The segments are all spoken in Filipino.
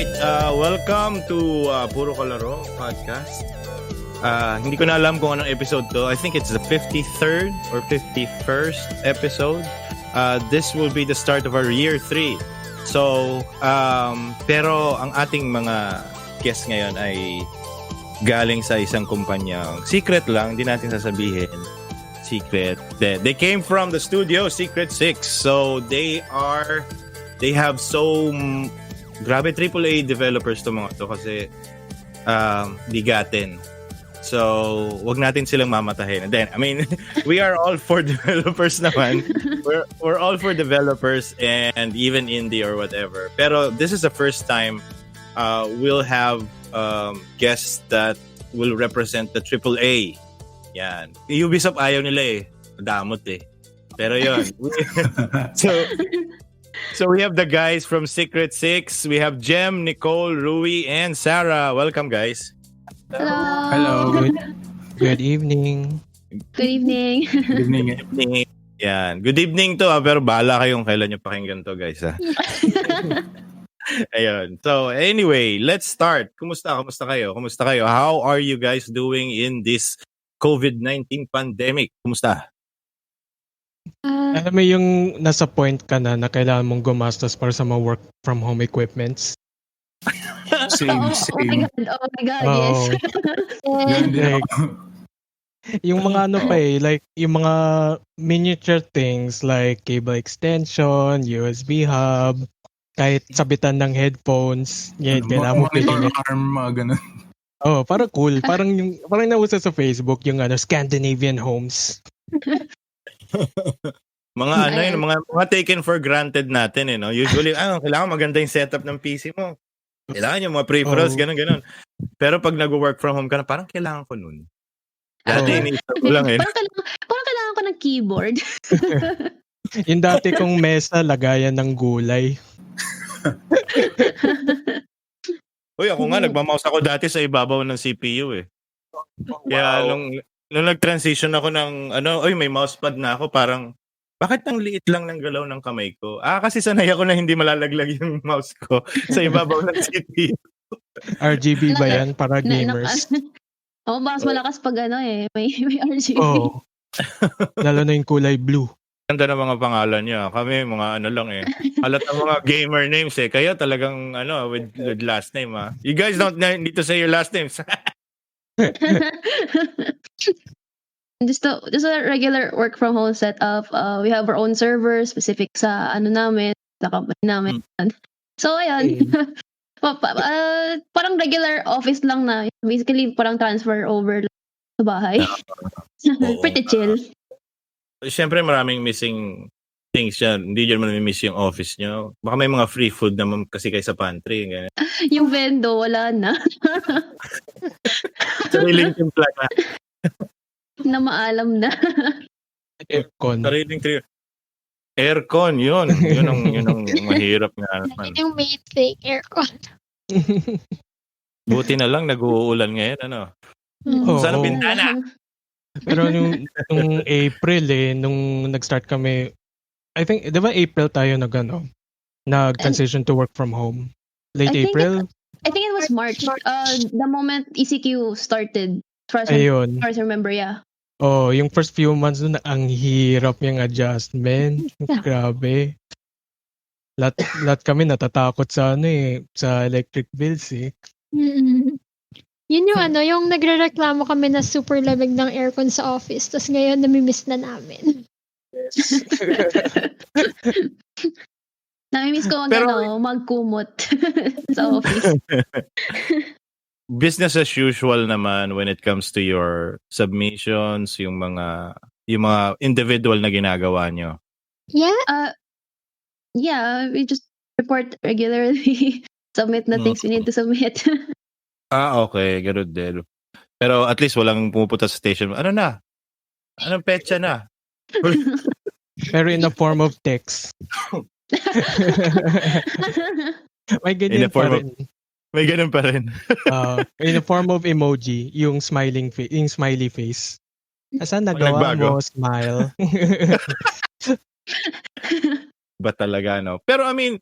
right, welcome to Puro Laro podcast. Hindi ko na alam kung anong episode to. I think it's the 53rd or 51st episode. This will be the start of our year 3. So, pero ang ating mga guests ngayon ay galing sa isang kumpanyang secret lang, hindi natin sasabihin. Secret. They came from the studio Secret 6. So, they have so grabe AAA developers to mga to kasi bigatin. So, wag natin silang mamatahin. And then, I mean, we are all for developers naman. We're all for developers and even indie or whatever. Pero this is the first time we'll have guests that will represent the AAA. Yan. Ubisoft ayaw nila eh. Damot eh. Pero yun. So we have the guys from Secret 6. We have Jem, Nicole, Rui, and Sarah. Welcome, guys. Hello. Good evening. Good evening. Good evening. Yan. Good evening to, pero bahala kayong kailan nyo pakinggan to, guys. Ayun. So, anyway, let's start. Kumusta kayo? How are you guys doing in this COVID-19 pandemic? Kumusta? Alam mo yung nasa point ka na kailangan mong gumastos para sa mga work from home equipments? Same. Oh my God, yes. Like, yung mga ano pa like yung mga miniature things like cable extension, USB hub, kahit sabitan ng headphones, yan, kailangan mo bilhin. Mga ganun. Oh, parang cool. Parang nauso sa Facebook yung Scandinavian homes. Mga mga taken for granted natin eh, no? Usually, kailangan maganda yung setup ng PC mo. Kailangan yung mga peripherals, ganun. Pero pag nag-work from home ka na, parang kailangan ko nun. Dati iniisip ko lang eh. Parang kailangan ko ng keyboard. Yung dati kong mesa, lagayan ng gulay. Uy, ako nga, nagmamouse ako dati sa ibabaw ng CPU eh. Kaya nung nag-transition ako ng, may mousepad na ako, parang, bakit ang liit lang ng galaw ng kamay ko? Kasi sanay ako na hindi malalaglag yung mouse ko sa ibabaw ng CPU. RGB ba yan? Para gamers? Mas malakas pag may RGB. Oo. Lalo na yung kulay blue. Ganda ng mga pangalan niya. Kami, mga lang eh. Halat ang mga gamer names eh. Kaya talagang, with last name You guys don't need to say your last names. Just a regular work from home setup. We have our own server specific sa namin, sa company namin. So, ayan. Parang regular office lang na. Basically, parang transfer over sa bahay. Pretty chill. Siyempre, maraming missing things yan. Hindi dyan mamimiss yung office nyo. Baka may mga free food naman kasi kayo sa pantry. Ganyan. Yung vendo, wala na. Sariling timpla na. Na maalam na. Aircon. Aircon, yun. Yun ang mahirap nga naman. Yung mate fake aircon. Buti na lang, nag-uulan ngayon, Saan ang bintana? Pero nung April nung nag-start kami, I think, di ba April tayo nag-transition to work from home? Late April? I think it was March. The moment ECQ started. Ayun. As I remember, yeah. Oh, yung first few months nun, ang hirap yung adjustment. Grabe. Lahat kami natatakot sa sa electric bills eh. Mm-hmm. Yun yung yung nagrereklamo kami na super lamig ng aircon sa office. Tapos ngayon namimiss na namin. Yes. Namimiss ko magkumot sa office. Business as usual naman when it comes to your submissions, yung mga individual na ginagawa nyo. Yeah. Yeah, we just report regularly. Submit na things we need to submit. Okay. Ganun din. Pero at least walang pumupunta sa station. Ano na? Anong petsa na? Pero in the form of text. May ganyan pa rin. May ganun pa rin. In the form of emoji, yung smiley face. Asan nagawa mo? Smile. Ba talaga, no? Pero I mean,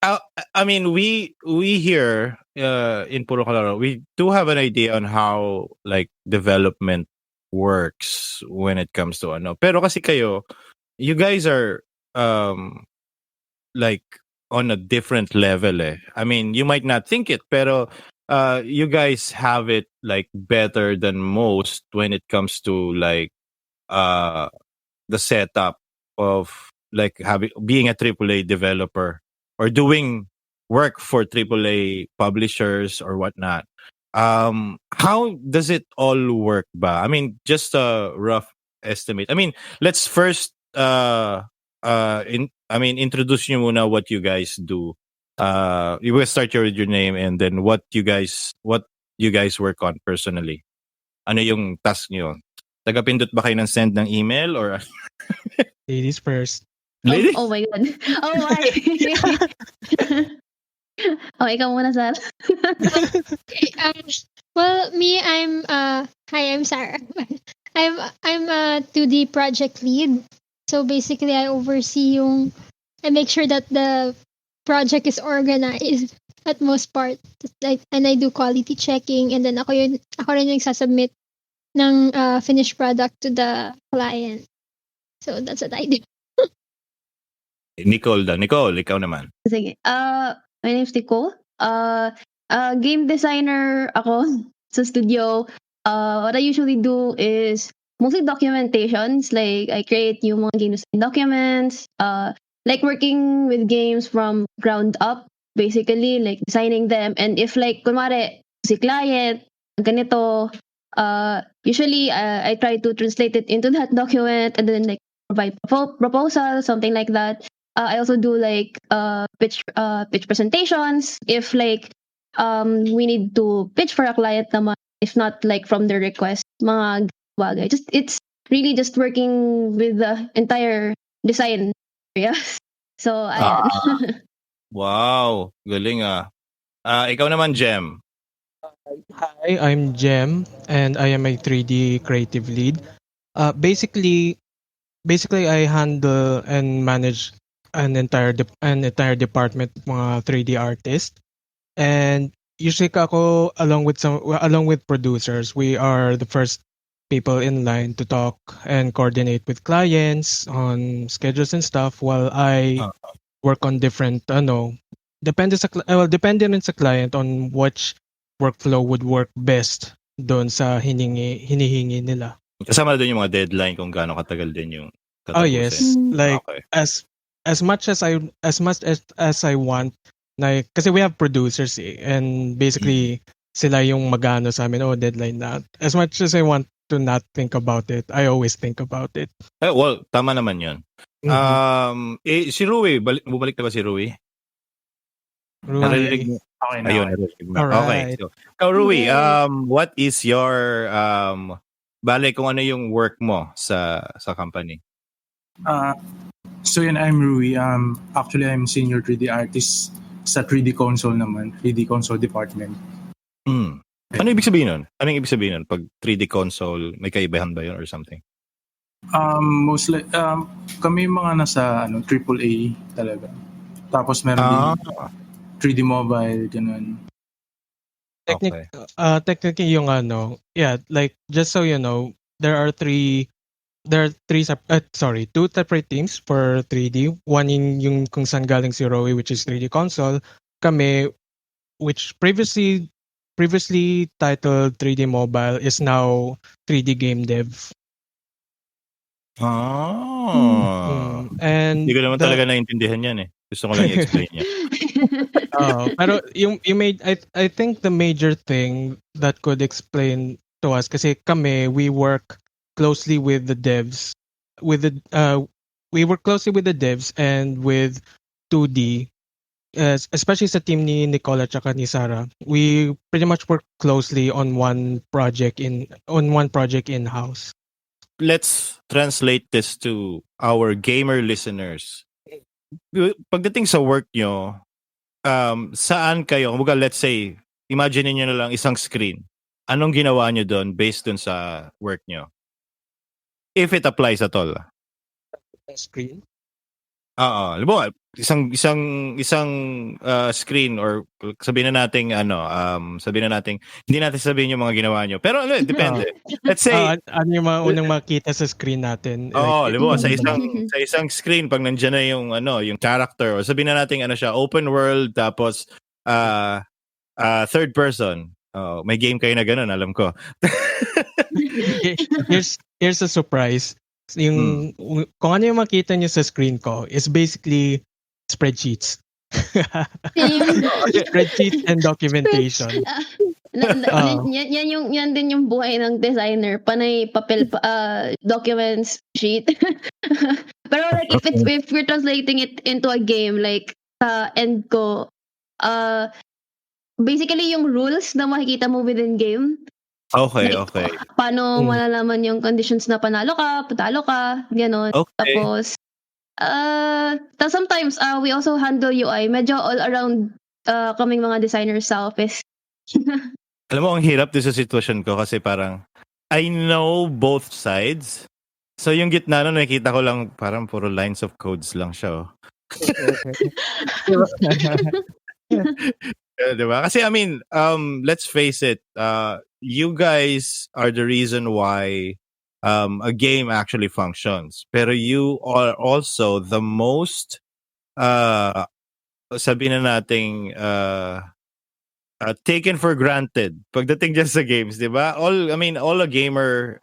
I mean, we here in Puro Colorado, we do have an idea on how like development works when it comes to ano. Pero kasi kayo, you guys are um like on a different level eh. I mean, you might not think it, pero you guys have it like better than most when it comes to like uh the setup of like having being a AAA developer or doing work for AAA publishers or whatnot. How does it all work ba? I mean, just a rough estimate. I mean, let's first introduce you muna what you guys do. You will start your name and then what you guys work on personally. Ano yung task niyo? Tagapindot ba kayo ng send ng email or Ladies first. lady? Oh my God. Oh my. Oh, ikaw muna, Sar. Okay, well, me, hi, I'm Sarah. I'm a 2D project lead. So basically, I make sure that the project is organized at most part. Like, and I do quality checking, and then ako rin yung sasubmit ng finished product to the client. So that's what I do. Nicole, ikaw naman. Sige. My name's Nicole. Game designer ako sa studio. What I usually do is mostly documentations. Like, I create yung mga game design documents. Like working with games from ground up, basically, like designing them. And if like, kunwari, si client, ganito, usually I try to translate it into that document and then like provide proposal, something like that. I also do like pitch presentations if like we need to pitch for a client naman, if not like from the request, mga bagay. Just it's really just working with the entire design area. So ayan. Wow, galing ah. Ikaw naman, Jem. Hi, I'm Jem, and I am a 3D creative lead. Basically, I handle and manage an entire department of mga 3D artists. And usually ako along with producers, we are the first people in line to talk and coordinate with clients on schedules and stuff while I work on different depende rin sa client on which workflow would work best doon sa hinihingi nila. Kasama doon yung mga deadline kung gaano katagal din yung Oh yes, tatapusin. like Okay. as much as I want, like kasi we have producers and basically sila yung magano sa amin, deadline na. As much as I want to not think about it, I always think about it. Well, tama naman yun. Si Rui, bumalik na ba si Rui? Narinig mo? Okay na. Ayun, Okay. narinig mo. Alright. Okay. So, ikaw, Rui, Yes. what is your bale kung ano yung work mo sa company? So yun, I'm Rui. Actually, I'm senior 3D artist sa 3D console naman, 3D console department. Ano ibig sabihin nun? Anong ibig sabihin nun? Pag 3D console, may kaibahan ba yun or something? Mostly, kami mga nasa AAA talaga. Tapos meron din 3D mobile, ganun. Okay. Technically yung like just so you know, there are two separate teams for 3D. One yung kung saan galing si Rowie, which is 3D console. Kami, which previously titled 3D mobile, is now 3D game dev. And Hindi ko naman talaga naintindihan yan eh. Gusto ko lang i-explain niya. Pero you made I think the major thing that could explain to us kasi kami we work closely with the devs and with 2D, especially sa team ni Nicola at ni Sarah. We pretty much work closely on one project in-house. Let's translate this to our gamer listeners. Pagdating sa work nyo, saan kayo, kumbaga let's say, imagine niyo na lang isang screen. Anong ginawa nyo doon based doon sa work nyo? If it applies at all. Screen? Oo, alam mo, isang screen or sabihin na nating sabihin na nating hindi natin sabihin yung mga ginawa nyo. Pero depende. Let's say, Ano yung mga unang makita sa screen natin? alam mo, sa ano lang. isang screen pag nandiyan na yung character or sabihin na nating siya, open world tapos third person. Oh, may game kayo na ganun, alam ko. Here's a surprise. Kung ano yung makita niyo sa screen ko is basically spreadsheets. Spreadsheets and documentation. Yan din yung buhay ng designer. Panay papel, documents, sheet. Pero like if we're translating it into a game, like end ko, basically yung rules na makikita mo within game. Okay, Like, okay. Paano malalaman yung conditions na panalo ka, patalo ka, gano'n. Okay. Tapos, sometimes we also handle UI. Medyo all around kaming mga designers sa office. Alam mo, ang hirap din sa sitwasyon ko kasi parang I know both sides. So yung gitna na nakita ko lang parang puro lines of codes lang siya. Diba? Kasi I mean, let's face it, you guys are the reason why a game actually functions. Pero you are also the most sabihin na nating taken for granted pagdating dyan sa games, di ba? All a gamer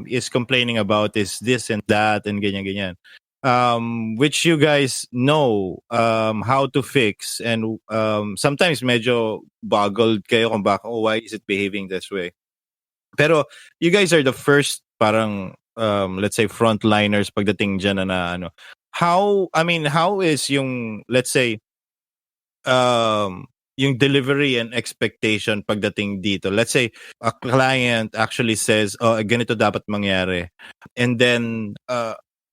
is complaining about is this and that and ganyan. Which you guys know how to fix, and sometimes medyo boggled kayo kung bakit, why is it behaving this way? Pero you guys are the first parang let's say frontliners pagdating dyan na ano. How is yung, let's say, yung delivery and expectation pagdating dito? Let's say a client actually says, ganito dapat mangyari. And then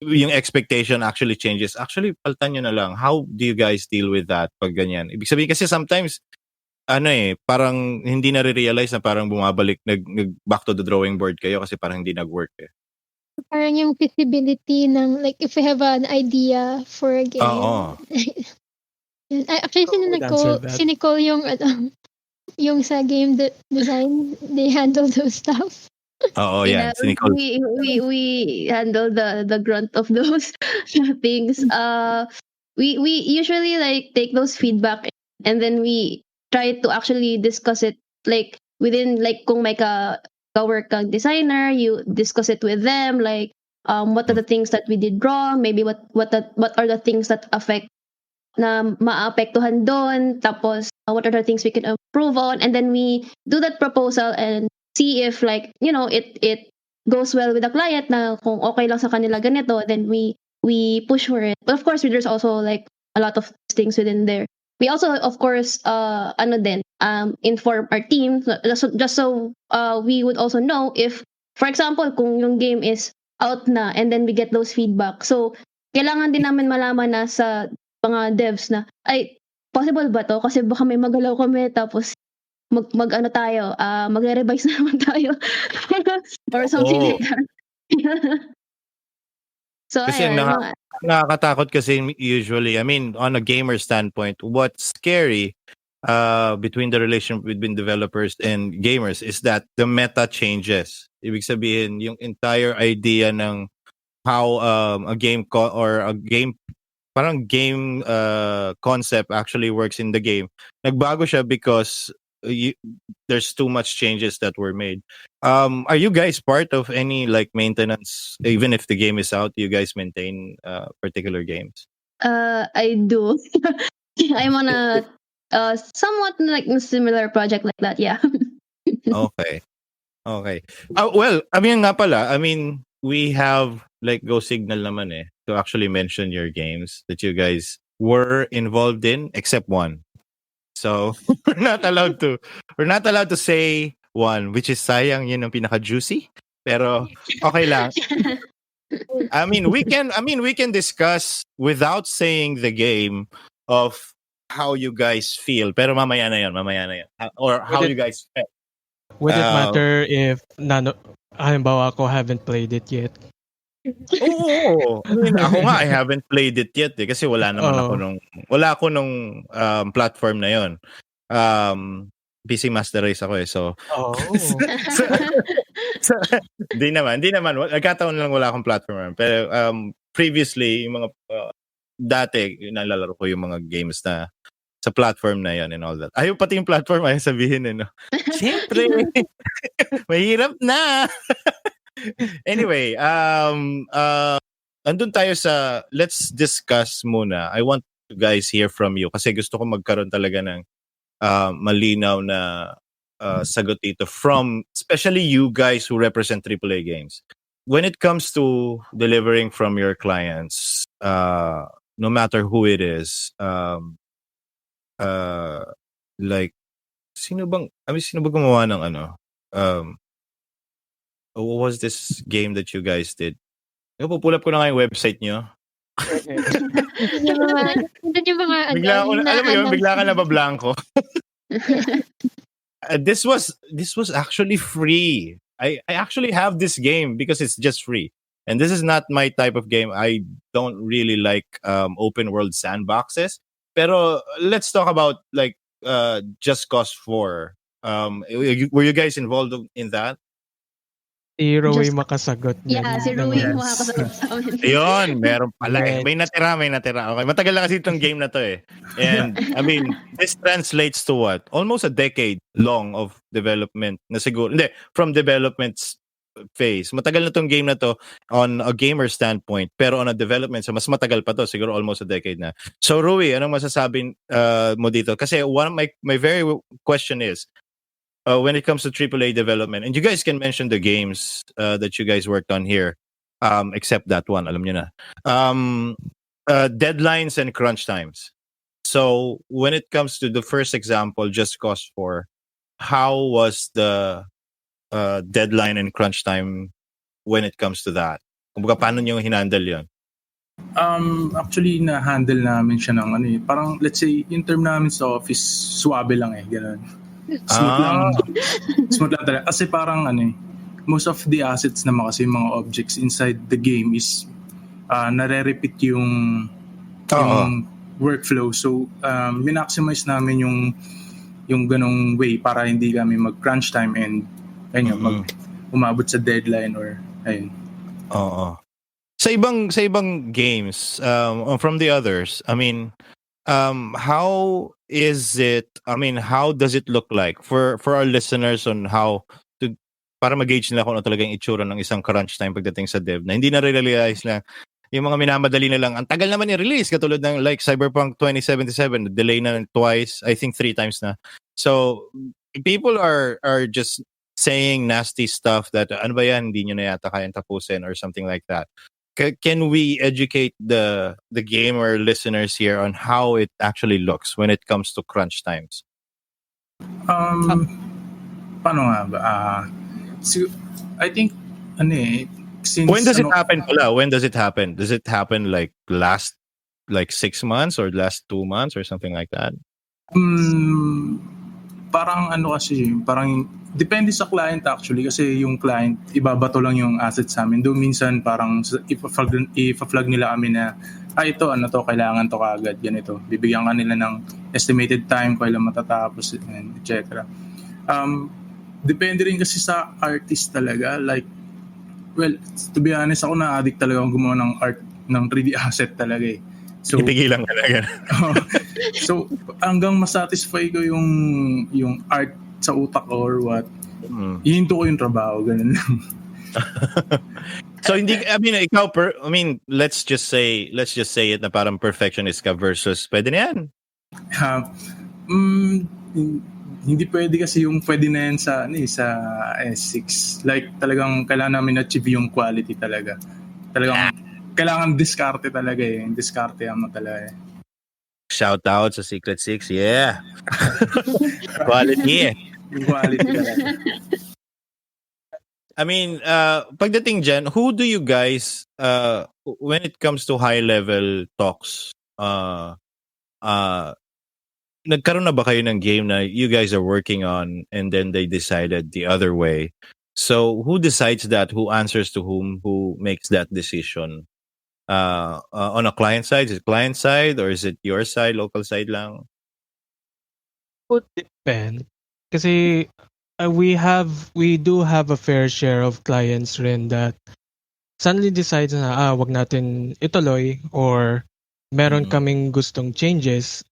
yung expectation actually changes. Actually, paltan nyo na lang. How do you guys deal with that pag ganyan? Ibig sabihin kasi sometimes, parang hindi na-realize na parang bumabalik, nag back to the drawing board kayo kasi parang hindi nag-work eh. Parang yung feasibility ng, like, if we have an idea for a game. Oo. Actually, si Nicole yung sa game design, they handle those stuff. Oo, yan. Si Nicole. We handle the grunt of those things. We usually like take those feedback and then we try to actually discuss it like within, like kung may ka-work kang designer, you discuss it with them, like what are the things that we did wrong, maybe what are the things that affect na maapektuhan doon, tapos what are the things we can improve on, and then we do that proposal and see if like it goes well with the client, na kung okay lang sa kanila ganito, then we push for it. But of course there's also like a lot of things within there. We also of course inform our team just so we would also know if, for example, kung yung game is out na and then we get those feedback, so kailangan din namin malaman na sa mga devs na ay possible ba to, kasi baka may magalaw kami tapos mag-ano tayo, magre-revise na naman tayo or something like that. So kasi ayan, nakakatakot kasi usually, on a gamer standpoint, what's scary between the relationship between developers and gamers is that the meta changes. Ibig sabihin, yung entire idea ng how a game parang game concept actually works in the game, nagbago siya because there's too much changes that were made. Are you guys part of any like maintenance, even if the game is out? You guys maintain particular games? I do. I'm on a somewhat like similar project like that, yeah. Okay. Well, nga pala, we have like Go Signal naman to actually mention your games that you guys were involved in, except one. So we're not allowed to say one, which is sayang, yun ang pinaka-juicy. Pero okay lang. We can discuss without saying the game of how you guys feel. Pero mamaya na yun. Or how you guys felt. Would it matter if halimbawa ako haven't played it yet? Oo. I mean, ako nga, I haven't played it yet eh, kasi wala ako nung platform na yon. PC Master Race ako eh. So, Oh. so, so di naman. Nagkataon lang wala akong platform. Pero previously, yung mga dati, nalalaro ko yung mga games na sa platform na yon and all that. Ayaw pati yung platform, ayaw sabihin eh, no? Siyempre, mahirap na. Anyway, andun tayo sa, let's discuss muna. I want you guys hear from you kasi gusto ko magkaroon talaga ng malinaw na sagot dito from, especially you guys who represent AAA games. When it comes to delivering from your clients, no matter who it is, like, sino ba gumawa ng what was this game that you guys did? Pull up ko na nga yung website nyo. Yung mga Bigla ako, alam mo yun, bigla ka nabablanko. This was actually free. I actually have this game because it's just free. And this is not my type of game. I don't really like open world sandboxes. Pero let's talk about like Just Cause 4. Were you guys involved in that? Si Roy Just- makasagot Yeah, si naman. Rui Yes. yung makakasagot sa amin. Ayun, meron pala eh. Yes. May natira. Okay, matagal na kasi itong game na to eh. And I mean, this translates to what? Almost a decade long of development na siguro. Hindi, from development phase. Matagal na itong game na to on a gamer standpoint. Pero on a development, so mas matagal pa to. Siguro almost a decade na. So Rui, anong masasabi mo dito? Kasi one of my very question is, when it comes to AAA development, and you guys can mention the games that you guys worked on here, except that one, alam nyo na. Deadlines and crunch times. So when it comes to the first example, Just Cause 4, how was the deadline and crunch time when it comes to that? Kumbaga, paano nyo hinandle yun? Actually, na-handle namin siya ng parang let's say, yung term namin sa office, suabe lang eh, gano'n. Smooth lang talaga. Kasi parang most of the assets naman kasi mga objects inside the game is nare-repeat yung workflow. So, minaximize namin yung ganong way para hindi kami mag-crunch time and umabot sa deadline or ayun. Oo. Sa ibang games, from the others, I mean, how is it, how does it look like for our listeners on how to, para mag-gauge nila kung ano talagang itsura ng isang crunch time pagdating sa dev, na hindi na realize na yung mga minamadali na lang, ang tagal naman i-release, katulad ng like Cyberpunk 2077, delay na twice, I think 3 times na. So people are just saying nasty stuff that ano ba yan, hindi nyo na yata kayang tapusin or something like that. Can we educate the gamer listeners here on how it actually looks when it comes to crunch times? Paano nga ba? I think since when does it happen pala? When does it happen? Does it happen like last 6 months or last 2 months or something like that? Parang parang depende sa client actually, kasi yung client ibabato lang yung assets sa amin. Doon minsan parang ipa-flag nila kami na ito to, kailangan to kaagad, ganito. Bibigyan ka nila ng estimated time kailan matatapos, etc. Depende rin kasi sa artist talaga. Like, well, to be honest, ako na-addict talaga akong gumawa ng art ng 3D asset talaga eh. So, Itigilan ka talaga. so hanggang masatisfy ko yung art sa utak ko or what, hihinto ko yung trabaho, ganun lang. So hindi, ikaw let's just say it na parang perfectionist ka versus pwede na yan. Hindi pwede kasi yung pwede na yan sa S6. Like talagang kailangan namin achieve yung quality talaga. Talagang kailangan diskarte talaga eh. Diskarte mo talaga eh. Shout out sa Secret 6, yeah. Quality eh. Quality talaga. Pagdating dyan, who do you guys, when it comes to high-level talks, nagkaroon na ba kayo ng game na you guys are working on and then they decided the other way? So who decides that? Who answers to whom? Who makes that decision? On a client side, is it client side or is it your side, local side lang? Would depend. Kasi we do have a fair share of clients rin that suddenly decides na wag natin ituloy or meron Mm. kaming gustong changes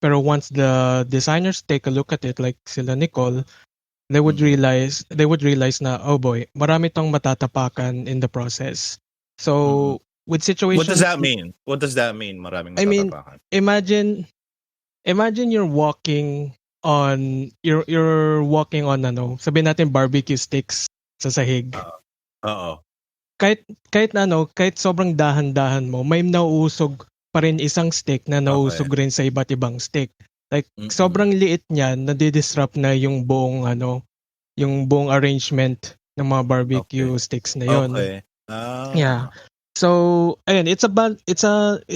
pero once the designers take a look at it like sila Nicole, they would Mm. realize na oh boy, marami tong matatapakan in the process. So with What does situations that mean? What does that mean? Maraming I mean, matatapakan. imagine you're walking on sabihin natin barbecue sticks sa sahig. Oo. Kahit sobrang dahan-dahan mo, may nauusog pa rin isang stick na nauusog rin sa iba't ibang stick. Like sobrang liit niyan, nadi-disrupt na yung buong arrangement ng mga barbecue sticks na yon. Okay. Yeah. So, ayun, it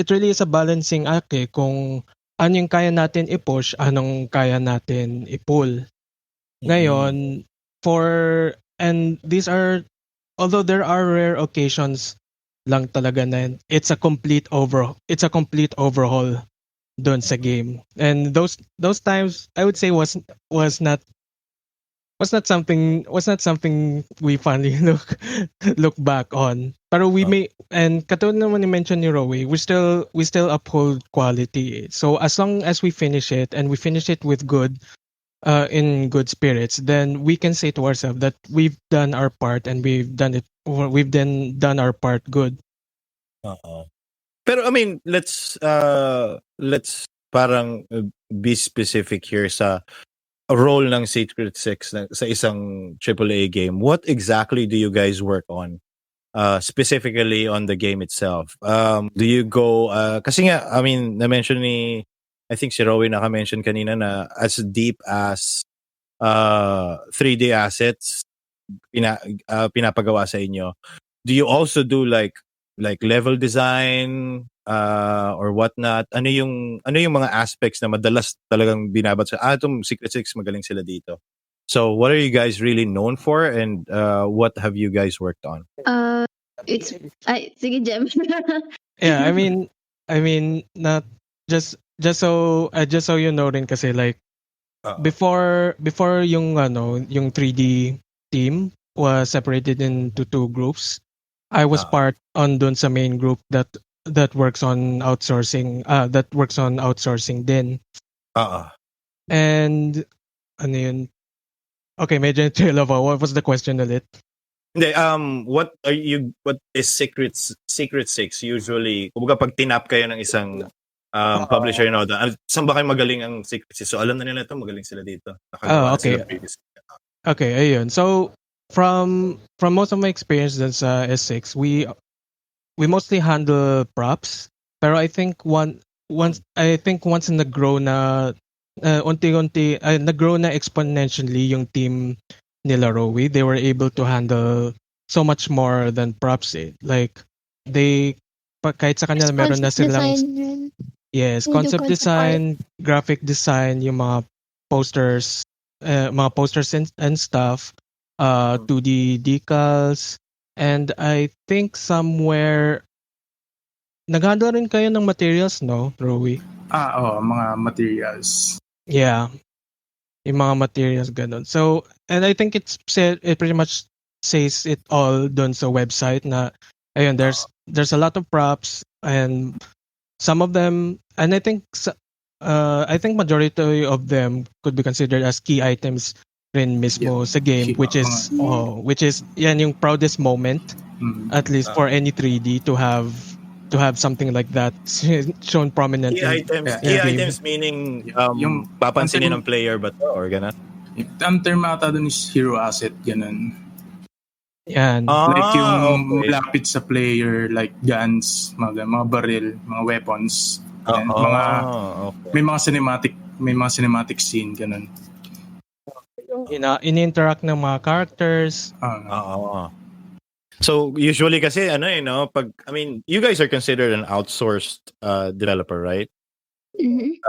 really is a balancing act kung ano yung kaya natin i-push, anong kaya natin i-pull. Ngayon, although there are rare occasions lang talaga na it's a complete overhaul doon sa game. And those times I would say was not something we finally look back on. Pero we may, and katulad naman ni mention ni Rowie, we still uphold quality. So as long as we finish it and we finish it with in good spirits, then we can say to ourselves that we've done our part and we've then done our part good. Pero I mean, let's parang be specific here sa role ng Secret Six sa isang AAA game. What exactly do you guys work on? Specifically on the game itself. Do you go kasi nga I mean, na-mention I think si Rowie naka-mention kanina na as deep as 3D assets pinapagawa sa inyo. Do you also do like level design or whatnot? Ano yung mga aspects na madalas talagang binabat sa itong Secret Six magaling sila dito? So what are you guys really known for and what have you guys worked on? Sige, Jem. Yeah, I mean not just so you know rin kasi like before yung yung 3D team was separated into two groups. I was part on dun sa main group that works on outsourcing din. And ano yun? Okay, medyo trail of what was the question ulit? Hindi, what is Secret Six usually? Kumbaga pag tinap kayo ng isang publisher saan ba kayo magaling ang Secret Six? So alam na nila ito, magaling sila dito. Nakagawa na sila previously. Okay, ayun. So from most of my experience dun sa S6, we mostly handle props. Pero I think once nag-grow na unti-unti nag-grow na exponentially yung team nila Rowie, they were able to handle so much more than props Like kahit sa kanila meron na silang concept design, graphic design, yung mga posters and stuff, 2D decals, and I think somewhere nag-handle rin kayo ng materials, no, Rowie? Mga materials. Yeah. Yung mga materials ganun. So, and I think it pretty much says it all dun sa website na ayun, there's a lot of props and some of them, and I think majority of them could be considered as key items rin mismo sa game, which is yan yung proudest moment at least for any 3D to have something like that shown prominent key items meaning yung papansinin ng player ba to or gano'n? Ang term ata dun is hero asset, ganun. Yan. Like yung lapit sa player, like guns, mga baril, mga weapons. May mga cinematic scene, ganun. In-interact ng mga characters. So usually kasi you guys are considered an outsourced developer, right? Mm-hmm.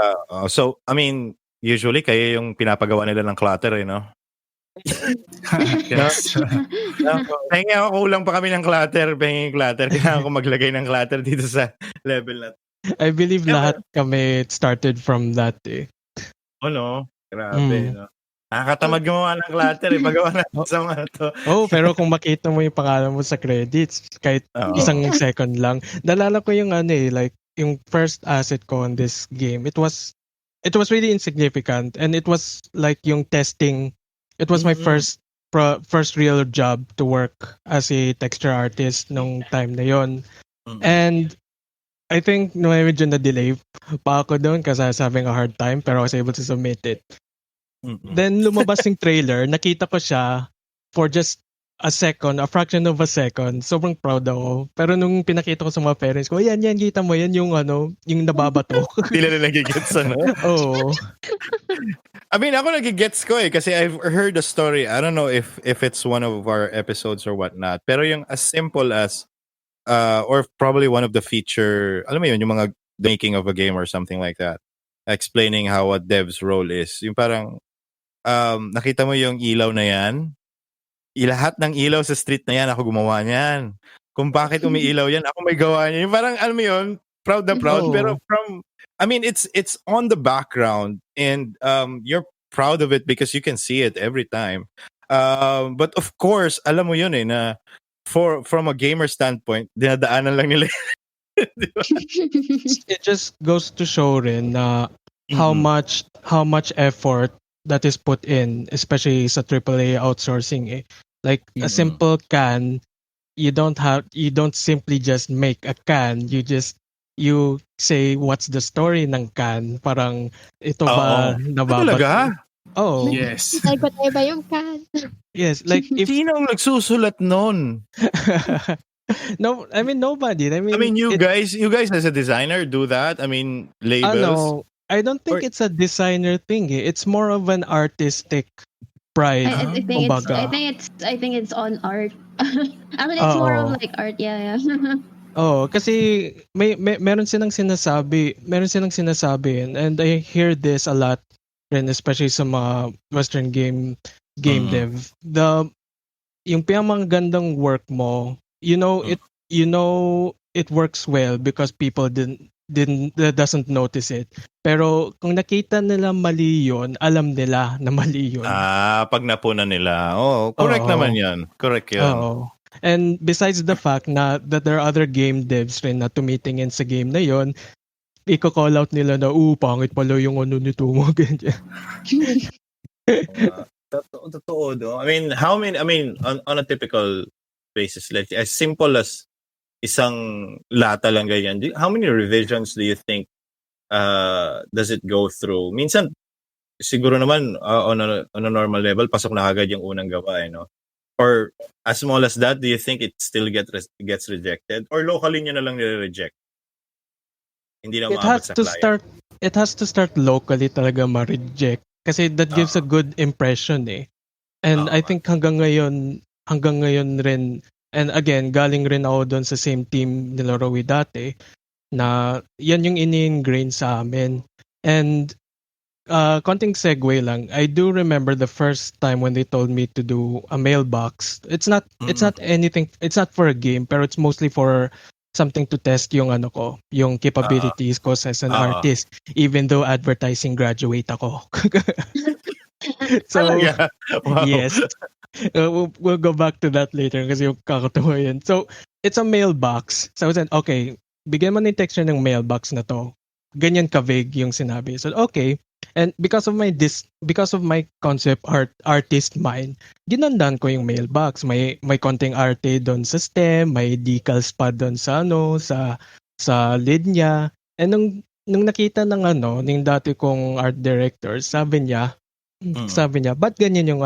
So I mean usually kayo yung pinapagawa nila ng clutter, no? Yes. Pahingi ako, kulang pa kami ng clutter. Pahingi yung clutter. Kailangan ko maglagay ng clutter dito sa level na. I believe Yeah, lahat kami started from that eh. no? Grabe, Mm. no? Nakakatamad gumawa ng clutter eh. Pagawa natin Oh. sa mga to. Pero kung makita mo yung pangalan mo sa credits, kahit Oo. isang second lang. Nalala ko yung like yung first asset ko on this game. It was really insignificant, and it was like yung testing. It was my Mm-mm. first real job to work as a texture artist nung time na yon. Mm-mm. And I think no, medyo na-delay pa ako doon kasi I was having a hard time, pero I was able to submit it. Mm-mm. Then lumabas yung trailer, nakita ko siya for just a second, a fraction of a second. Sobrang proud ako. Pero nung pinakita ko sa mga parents ko, yan, kita mo, yan yung yung nababato. Hindi na nagigets, ano? Oo. I mean, ako nagigets ko eh kasi I've heard a story. I don't know if it's one of our episodes or whatnot. Pero yung as simple as or probably one of the feature, alam mo yun, yung mga making of a game or something like that. Explaining how a dev's role is. Yung parang nakita mo yung ilaw na yan. Lahat ng ilaw sa street na yan, ako gumawa niyan. Kung bakit umiilaw yan, ako may gawa niya. Yung parang, alam mo yun, proud na proud. Oh. Pero I mean, it's on the background and you're proud of it because you can see it every time. But of course, alam mo yun eh, na from a gamer standpoint, dinadaanan lang nila. Diba? It just goes to show rin na how much effort that is put in, especially sa AAA outsourcing eh. Like a simple can, you don't simply just make a can, you say what's the story ng can, parang ito ba nababat. Talaga? Oh. Yes. Patay ba yung can? Yes, like if Sino ang nagsusulat nun? no, I mean nobody. I mean you guys as a designer do that? I mean, labels? I don't think it's a designer thing. Eh. It's more of an artistic pride. I think it's on art. Actually, it's more of like art. Yeah. Oh, kasi meron silang sinasabi, and I hear this a lot rin, especially sa mga Western game dev. Yung pinamagandang work mo, it works well because people doesn't notice it. Pero kung nakita nila mali yun, alam nila na mali yun. Pag napunan nila. Correct naman yan. Correct yun. Oo. And besides the fact na that there are other game devs rin na tumitingin sa game na yon, i-call out nila na, pangit pala yung nito mo, ganyan. Totoo do. I mean, on a typical basis, like as simple as isang lata lang ganyan, how many revisions do you think does it go through? Minsan, siguro naman on a normal level, pasok na agad yung unang gawa, no? Or as small as that, do you think it still gets rejected? Or locally nyo na lang nire-reject? Hindi na maabot sa client? It has to start locally talaga ma-reject. Kasi that gives a good impression eh. And I think hanggang ngayon rin, and again, galing rin ako doon sa same team ni Laro dati, na yan yung ini-ingrain sa amin. And konting segue lang, I do remember the first time when they told me to do a mailbox. It's not anything, it's not for a game, pero it's mostly for something to test yung yung capabilities ko as an artist, even though advertising graduate ako. So, wow. Yes. We'll go back to that later kasi yung kakatawa yun. So, it's a mailbox. So, I said, okay, bigyan mo ng texture ng mailbox na to. Ganyan ka-vague yung sinabi. So, okay. And because of my concept artist mind, ginandan ko yung mailbox. May konting arte doon sa stem, may decals pa doon sa sa lid niya. And nung nakita ng dati kong art director, sabi niya, ba't ganyan yung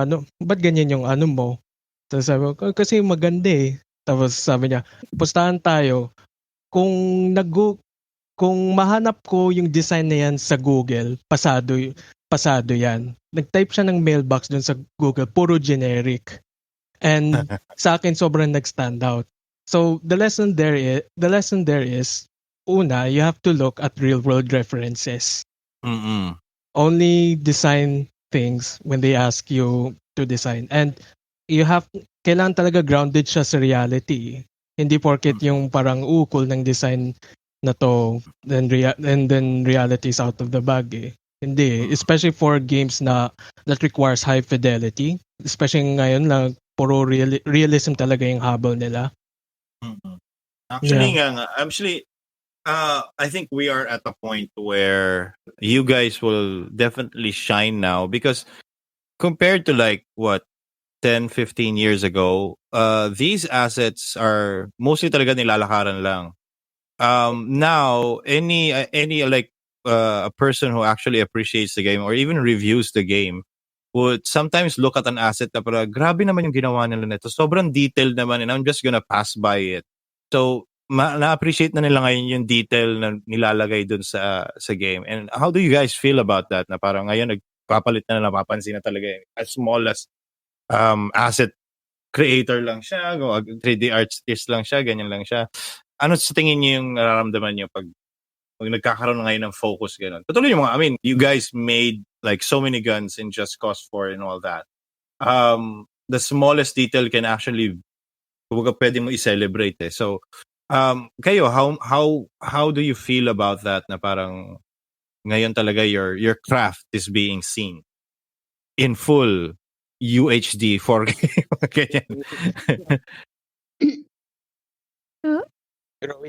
mo? Tapos sabi ko, kasi maganda eh. Tapos sabi niya, pustahan tayo. Kung mahanap ko yung design na yan sa Google, pasado yan. Nag-type siya ng mailbox dun sa Google, puro generic. And sa akin sobrang nag-stand out. So the lesson there is una, you have to look at real world references. Only design things when they ask you to design. And kailangan talaga grounded siya sa reality. Hindi porket yung parang cool ng design na to, and then reality is out of the bag eh. Hindi, especially for games that requires high fidelity, especially ngayon lang puro realism talaga yung habol nila. Actually, I think we are at a point where you guys will definitely shine now because compared to like what 10, 15 years ago, these assets are mostly talaga nilalakaran lang. Now any like a person who actually appreciates the game or even reviews the game would sometimes look at an asset na parang grabe naman yung ginawa nila nito. Sobrang detailed naman and I'm just gonna pass by it. So na-appreciate na nila ngayon yung detail na nilalagay dun sa game. And how do you guys feel about that? Na parang ngayon nagpapalit na napapansin na talaga as small as asset creator lang siya, 3D artist lang siya, ganyan lang siya. Ano sa tingin niyo yung nararamdaman niyo pag nagkakaroon na ngayon ng focus ganun? Patuloy yung I mean, you guys made like so many guns in Just Cause 4 and all that. The smallest detail can actually kumbaga pwede mo i-celebrate eh. So, kayo, how do you feel about that na parang ngayon talaga your craft is being seen in full UHD 4K? Ganyan.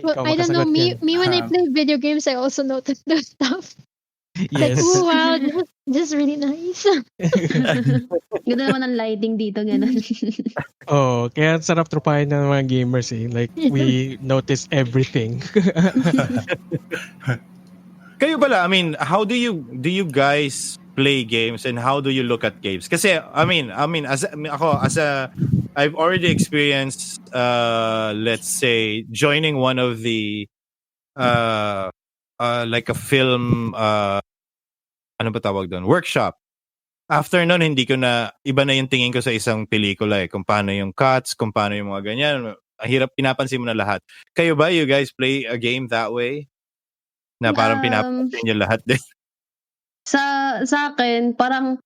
Well, I don't know. Me when I play video games, I also notice those stuff. Like, Yes. oh wow, this is really nice. Ganda naman ang lighting dito, gano'n. Oh, kaya sarap tropahin ng mga gamers eh. Like, we notice everything. Kayo pala, I mean, how do you guys play games and how do you look at games? Kasi I mean I've already experienced let's say joining one of the like a film ano ba tawag doon? Workshop. After nun, hindi ko na iba na yung tingin ko sa isang pelikula eh, kung paano yung cuts, kung paano yung mga ganyan. Ang hirap, pinapansin mo na lahat. Kayo ba, you guys play a game that way? Na parang pinapansin nyo lahat din? Sa akin, parang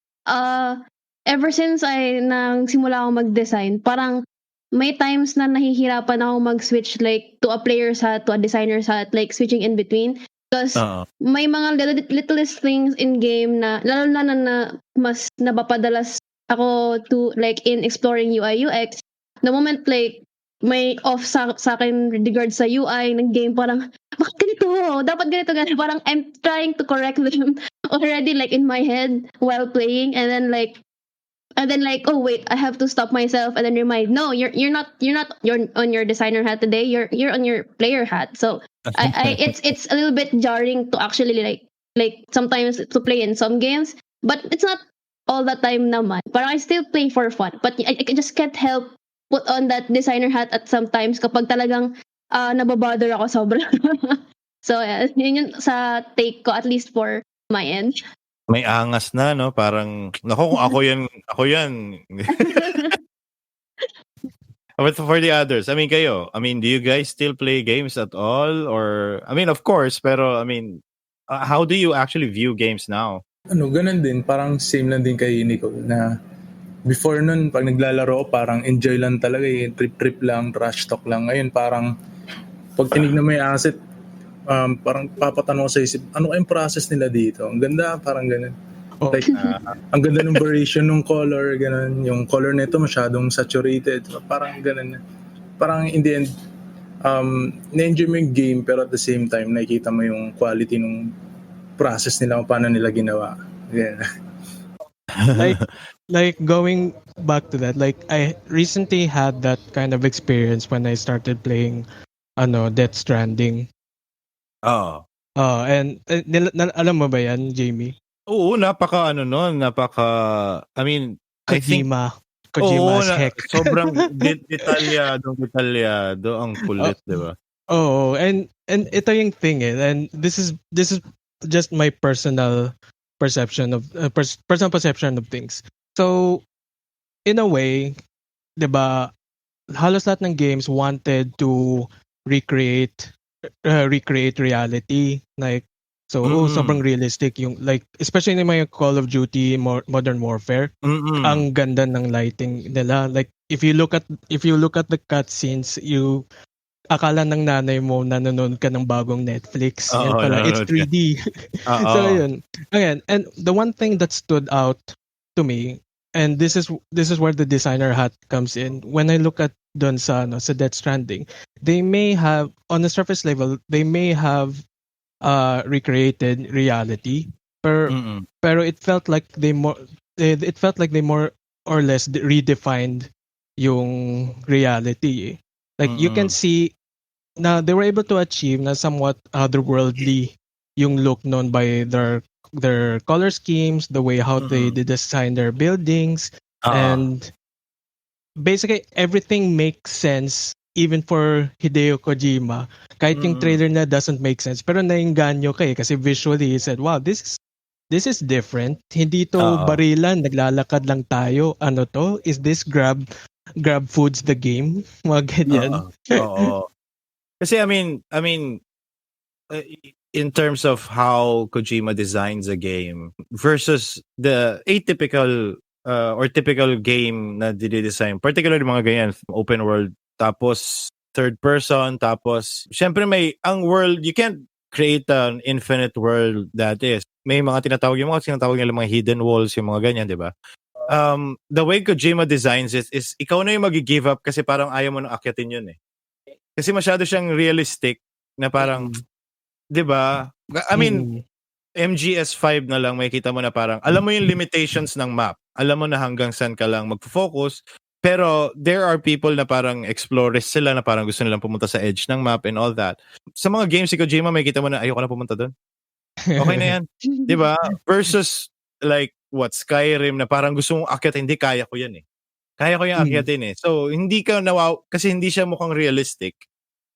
ever since nang simula ako mag-design, parang may times na nahihirapan ako mag-switch like to a player's hat, to a designer's hat, like switching in between. Because may mga littlest things in game na lalo na mas napapadalas ako to like in exploring UI UX. The moment like may off sa akin regard sa UI ng game, parang bakit ganito? Dapat ganito. Parang I'm trying to correct them already like in my head while playing, and then like oh wait, I have to stop myself and then remind, no, you're not on your designer hat today, you're on your player hat. So it's a little bit jarring to actually like sometimes to play in some games, but it's not all the time naman. But I still play for fun, but I just can't help put on that designer hat at sometimes kapag talagang nababother ako sobra. So yeah, yun yung sa take ko, at least for my end. May angas na, no? Parang, nako, kung ako yan. But for the others, I mean, kayo, I mean, do you guys still play games at all? Or, I mean, of course, pero, I mean, how do you actually view games now? Ganun din. Parang same lang din kay Nico na before nun, pag naglalaro ko, parang enjoy lang talaga eh. Trip-trip lang, trash talk lang. Ngayon, parang pag tinignan mo yung asset, parang papatanong ko sa isip, ano kayong process nila dito? Ang ganda, parang ganun. Like, ang ganda ng variation ng color, ganun. Yung color nito masyadong saturated. Parang ganun. Parang in the end, na-enjoy mo yung game, pero at the same time, nakikita mo yung quality ng process nila kung paano nila ginawa. Yeah. like going back to that, like I recently had that kind of experience when I started playing Death Stranding. And alam mo ba yan, Jamie? Oo, napaka I mean, Kojima's heck. Sobrang detalyado ang kulit, di ba? Oh, and ito yung thing eh, and this is just my personal perception of things. So, in a way, di ba, halos lahat ng games wanted to recreate reality. Like, So, sobrang realistic yung like especially in mga Call of Duty Modern Warfare. Ang ganda ng lighting nila. Like if you look at the cutscenes, you akala ng nanay mo nanonood ka ng bagong Netflix. Yan pala, it's 3D. So yun. Again, and the one thing that stood out to me, and this is where the designer hat comes in. When I look at dun sa Death Stranding, they may have on the surface level, they may have recreated reality, pero it felt like they more or less redefined yung reality. Like you can see na they were able to achieve na somewhat otherworldly yung look known by their color schemes, the way how they design their buildings, and basically everything makes sense even for Hideo Kojima. Kahit yung trailer na doesn't make sense, pero nainganyo ka kasi visually he said, wow, this is different. Hindi to barilan, naglalakad lang tayo. Ano to? Is this grab foods the game? Mga ganyan. Kasi I mean, in terms of how Kojima designs a game versus the atypical or typical game na dinedesign, particularly mga ganyan, open world, tapos third person, tapos syempre ang world, you can't create an infinite world that is. May mga tinatawag nila mga hidden walls, yung mga ganyan, di ba? The way Kojima designs it is ikaw na yung mag-give up kasi parang ayaw mo nang akyatin yun eh. Kasi masyado siyang realistic na parang, di ba? I mean, MGS5 na lang makikita mo na parang, alam mo yung limitations ng map. Alam mo na hanggang saan ka lang mag-focus. Pero there are people na parang explorers sila na parang gusto nilang pumunta sa edge ng map and all that. Sa mga games si Kojima, makikita mo na ayoko na pumunta doon. Okay na yan. Di ba? Versus like Skyrim na parang gusto mong akyat, hindi kaya ko yan eh. Kaya ko yung akyatin eh. So, hindi ka kasi hindi siya mukhang realistic.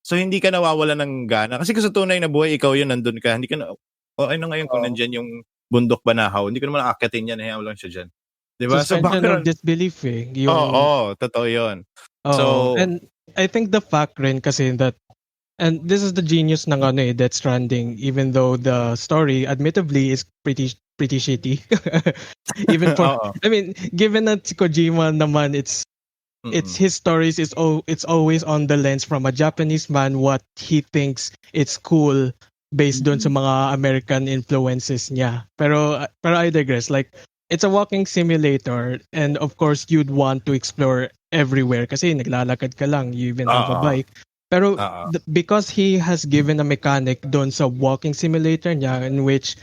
So, hindi ka nawawala ng gana. Kasi kung sa tunay na buhay, ikaw yun, nandun ka. Hindi ka na, ano ngayon kung nandyan yung bundok banahaw, hindi ko naman akyatin yan, hayaan lang siya dyan. Diba? So, Suspension of disbelief eh. Totoo yun. So, and I think the fact rin kasi that, and this is the genius ng Death Stranding, even though the story, admittedly, is pretty shitty. Even for, I mean, given that si Kojima naman, it's his stories it's always on the lens from a Japanese man what he thinks it's cool based doon sa mga American influences niya. Pero I digress. Like, it's a walking simulator, and of course you'd want to explore everywhere kasi naglalakad ka lang, you even have a bike. Pero because he has given a mechanic doon sa walking simulator niya in which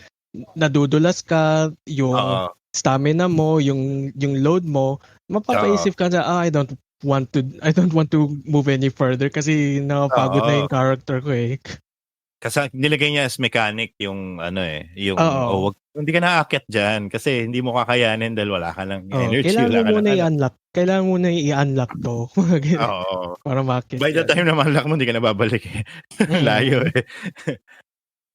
nadudulas ka, yung stamina mo, yung load mo, mapapaisip ka na, I don't want to move any further kasi napagod na yung character ko eh. Kasi nilagay niya as mechanic yung hindi ka naaakyat dyan kasi hindi mo kakayanin dahil wala ka ng energy. Kailangan mo na i-unlock to. Para makit. By the time na ma-unlock mo, hindi ka na babalik eh. Layo eh.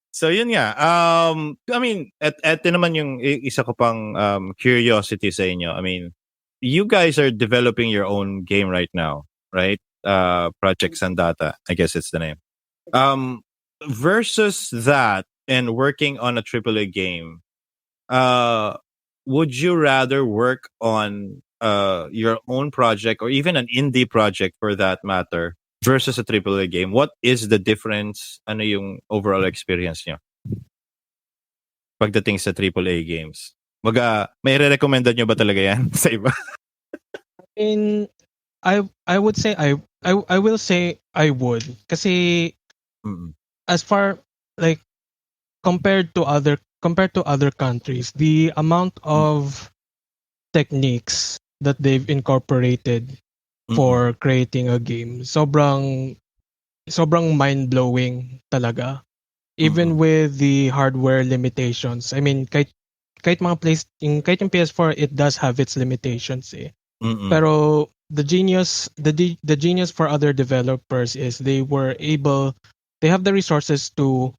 So yun nga. I mean, eto naman yung isa ko pang curiosity sa inyo. I mean, you guys are developing your own game right now, right? Project Sandata, I guess it's the name. Versus that and working on a AAA game, would you rather work on your own project or even an indie project for that matter versus a AAA game? What is the difference? Ano yung overall experience niyo pagdating sa AAA games? May re-recommenda nyo ba talaga yan sa iba? I would say I will say I would kasi as far like compared to other countries, the amount of techniques that they've incorporated for creating a game, sobrang mind-blowing talaga. Even with the hardware limitations. I mean, kahit yung PS4, it does have its limitations eh. Pero the genius for other developers is they have the resources to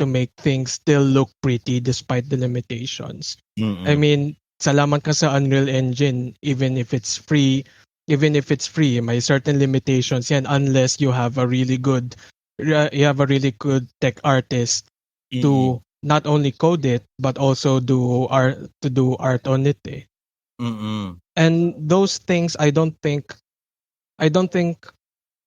make things still look pretty despite the limitations. I mean, salamat ka sa Unreal Engine, even if it's free, may certain limitations yan unless you have a really good you have a really good tech artist to not only code it but also do art on it. Eh. Mm-mm. And those things I don't think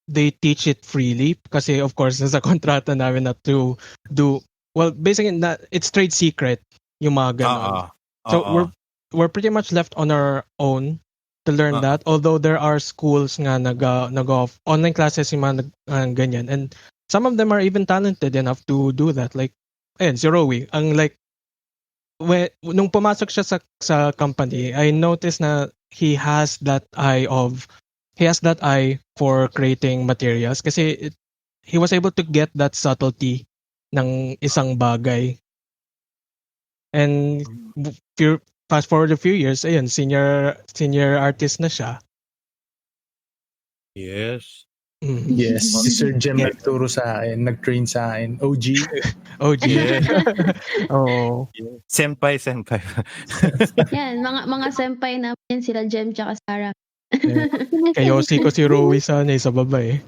they teach it freely kasi of course nasa kontrata namin na to do well basically it's trade secret yung mga ganon. So Oo. we're pretty much left on our own to learn that, although there are schools nga online classes yung mga ganyan, and some of them are even talented enough to do that, like si Rowie ang like nung pumasok siya sa company, I noticed na he has that eye for creating materials kasi he was able to get that subtlety ng isang bagay. And fast forward a few years, ayun, senior artist na siya. Yes. Yes, si Sir Jem nagturo sa akin, nag-train sa akin. OG. Yeah. Oo. Senpai. Yan, mga senpai namin sila Jem tsaka Sarah. Kayosi ko si Rowie sana sa baba eh.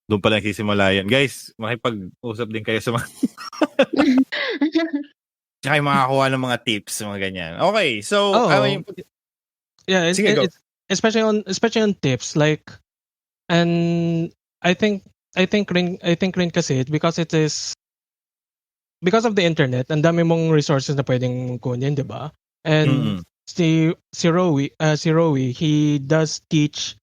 Doon pa lang sisimula yan. Guys, makipag-usap din kayo sa mga tsaka yung makakuha ng mga tips, mga ganyan. Okay, so yeah, sige, go. it's especially on tips, like, and I think rin kasi because it is because of the internet, ang dami mong resources na pwedeng kunin, 'di ba? And si Rowie, he does teach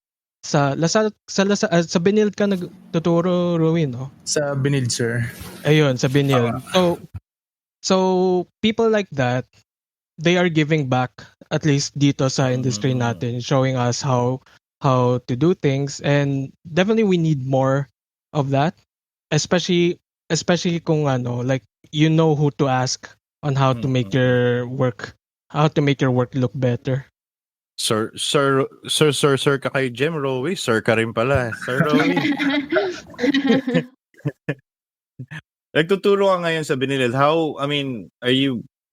sa Binild ka nagtuturo, Rowie, no? Sa Binild, sir. Ayun, sa Binild. So people like that, they are giving back at least dito sa industry natin, showing us how to do things, and definitely we need more of that, especially kung like you know who to ask on how to make your work look better. Sir ka kay Jem. Rowie, sir ka rin pala. Sir Rowie. Nagtuturo ka ngayon sa Binilid.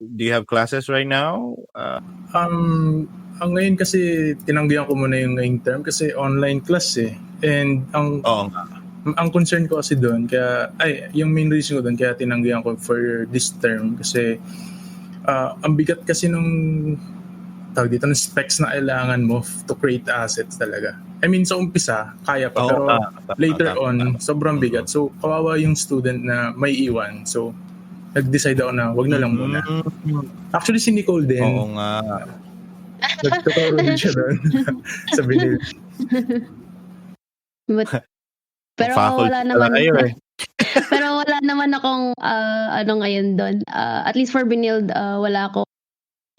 Do you have classes right now? Ang ngayon kasi tinanggihan ko muna yung ngayong term kasi online class eh. And ang concern ko kasi doon, yung main reason ko doon kaya tinanggihan ko for this term kasi ang bigat kasi nung tawag dito ng specs na kailangan mo to create assets talaga. I mean, sa umpisa, kaya pa, pero later on, sobrang bigat. So, kawawa yung student na may iwan. So, nag-decide ako na wag na lang muna. Actually, si Nicole din. Oo nga. Nagtuturo din siya doon sa Binil. Pero wala naman. Pero wala naman akong ngayon doon. At least for Binild, wala akong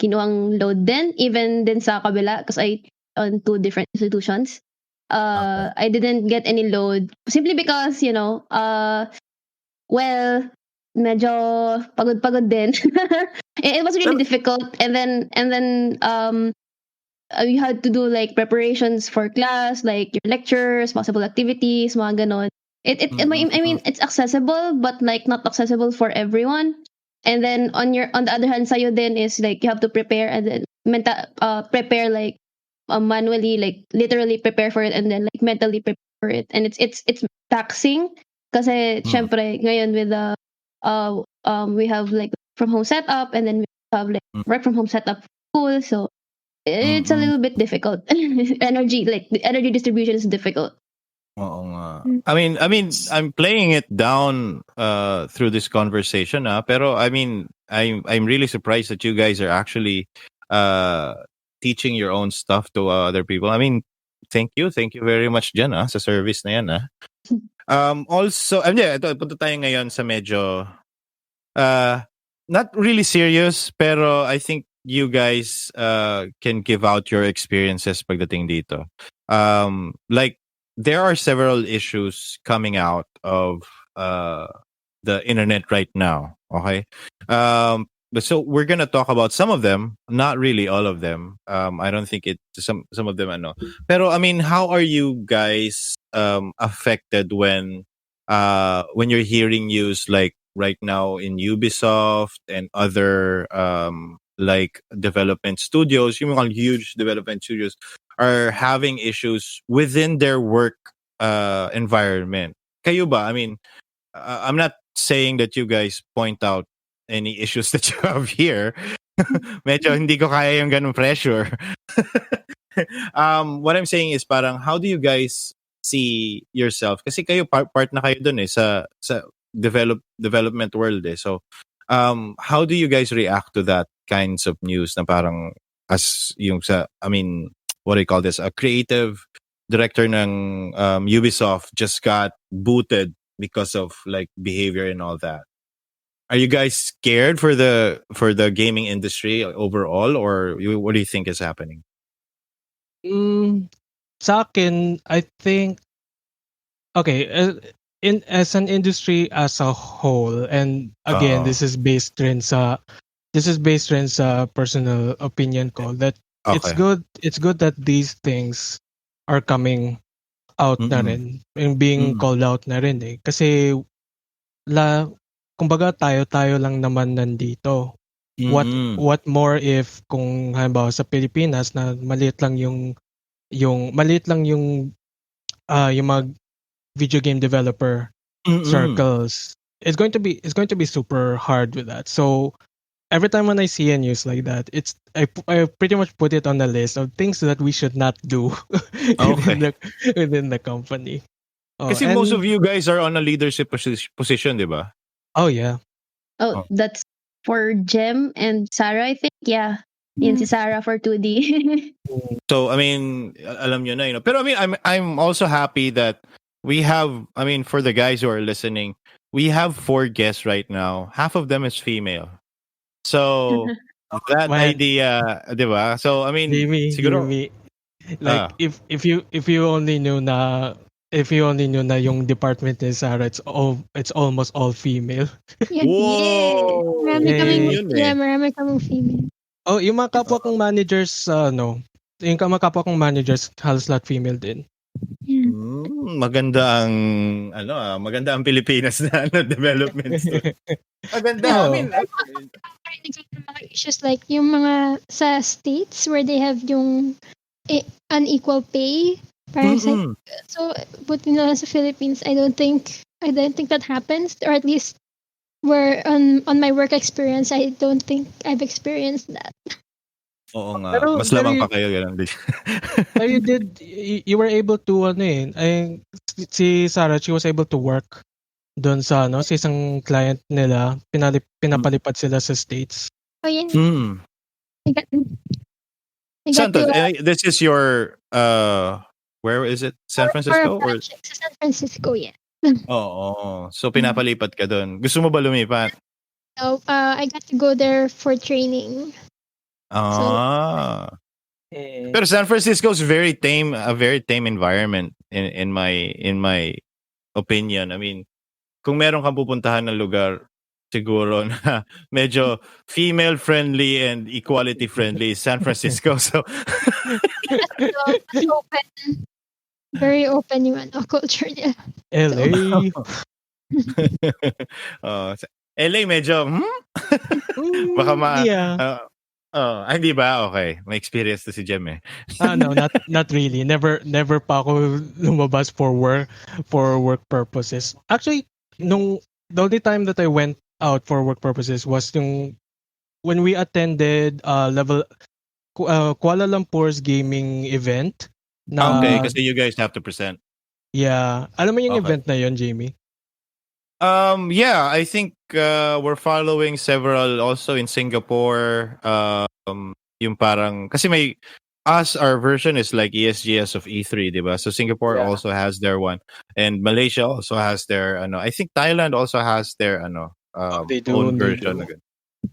kinuhang load din, even din sa kabila, because I on 2 different institutions. I didn't get any load simply because, medyo pagod din. It was really difficult, and then you had to do like preparations for class, like your lectures, possible activities, mga ganon. I mean, it's accessible, but like not accessible for everyone. And then on the other hand, sa'yo din is like you have to prepare and then prepare like manually, like literally prepare for it, and then like mentally prepare for it, and it's taxing kasi syempre ngayon with the we have like from home setup, and then we have like work from home setup school, so it's a little bit difficult. Energy, like the energy distribution is difficult. Oo nga. I mean, I'm playing it down through this conversation, pero I mean, I'm really surprised that you guys are actually teaching your own stuff to other people. I mean, thank you very much dyan sa service na yan. Also, ito, punta tayo ngayon sa medyo not really serious, pero I think you guys can give out your experiences pagdating dito. Like, there are several issues coming out of the internet right now. Okay, so we're gonna talk about some of them, not really all of them. I don't think some of them. Pero I mean, how are you guys affected when you're hearing news like right now in Ubisoft and other like development studios, yung mga huge development studios are having issues within their work environment. Kayo ba? I mean, I'm not saying that you guys point out any issues that you have here. Medyo hindi ko kaya yung ganung pressure. What I'm saying is parang how do you guys see yourself? Kasi kayo part na kayo dun sa development world eh. So how do you guys react to that kinds of news na parang as yung sa I mean, what do you call this? A creative director ng Ubisoft just got booted because of like behavior and all that. Are you guys scared for the gaming industry overall, or what do you think is happening? Sa akin, I think okay, as an industry as a whole, and again, this is based rin sa personal opinion ko that it's good that these things are coming out na rin, and being called out na rin eh. Kasi kumbaga tayo lang naman nandito. What more if kung halimbawa sa Pilipinas na maliit lang yung mga video game developer circles, it's going to be super hard with that. So every time when I see a news like that, I pretty much put it on the list of things that we should not do within the company. Kasi most of you guys are on a leadership position, di ba? Oh yeah. That's for Jem and Sarah, I think. Yeah. Yun si Sarah for 2D. So I mean, alam nyo na, Pero I mean, I'm also happy that we have. I mean, for the guys who are listening, we have 4 guests right now. Half of them is female. So that idea, di ba? So I mean, siguro. Like if you only knew na yung department ni Sarah, it's almost all female. Whoa! Marami kaming female. Oh, yung mga kapwa kong managers, yung mga kapwa kong managers, halos lahat female din. Maganda ang Pilipinas na development story. Maganda. I mean, mga issues like yung mga sa states where they have yung unequal pay. So, but sa Philippines, I don't think that happens, or at least where on my work experience, I don't think I've experienced that. Oo nga. Mas lamang pa kayo ganun din. Pero you were able to si Sarah, she was able to work doon sa sa isang client nila, pinapalipad sila sa States. Oh yeah. This is your where is it? San Francisco or San Francisco, yeah. Oo. So pinapalipat ka doon. Gusto mo ba lumipat? No, I got to go there for training. Pero San Francisco is a very tame environment in my opinion. I mean, kung meron kang pupuntahan na lugar siguro na medyo female friendly and equality friendly is San Francisco. So open. Very open yung culture niya. LA. LA medyo baka hindi ba? Okay. May experience to si Jem eh. No, not really. Never pa ako lumabas for work purposes. Actually, the only time that I went out for work purposes was when we attended Kuala Lumpur's gaming event. Okay, kasi you guys have to present. Yeah. Alam mo yung event na yun, Jamie? Yeah, I think we're following several also in Singapore. Yung parang kasi our version is like ESGS of E3, diba? So Singapore also has their one, and Malaysia also has their I think Thailand also has their own version.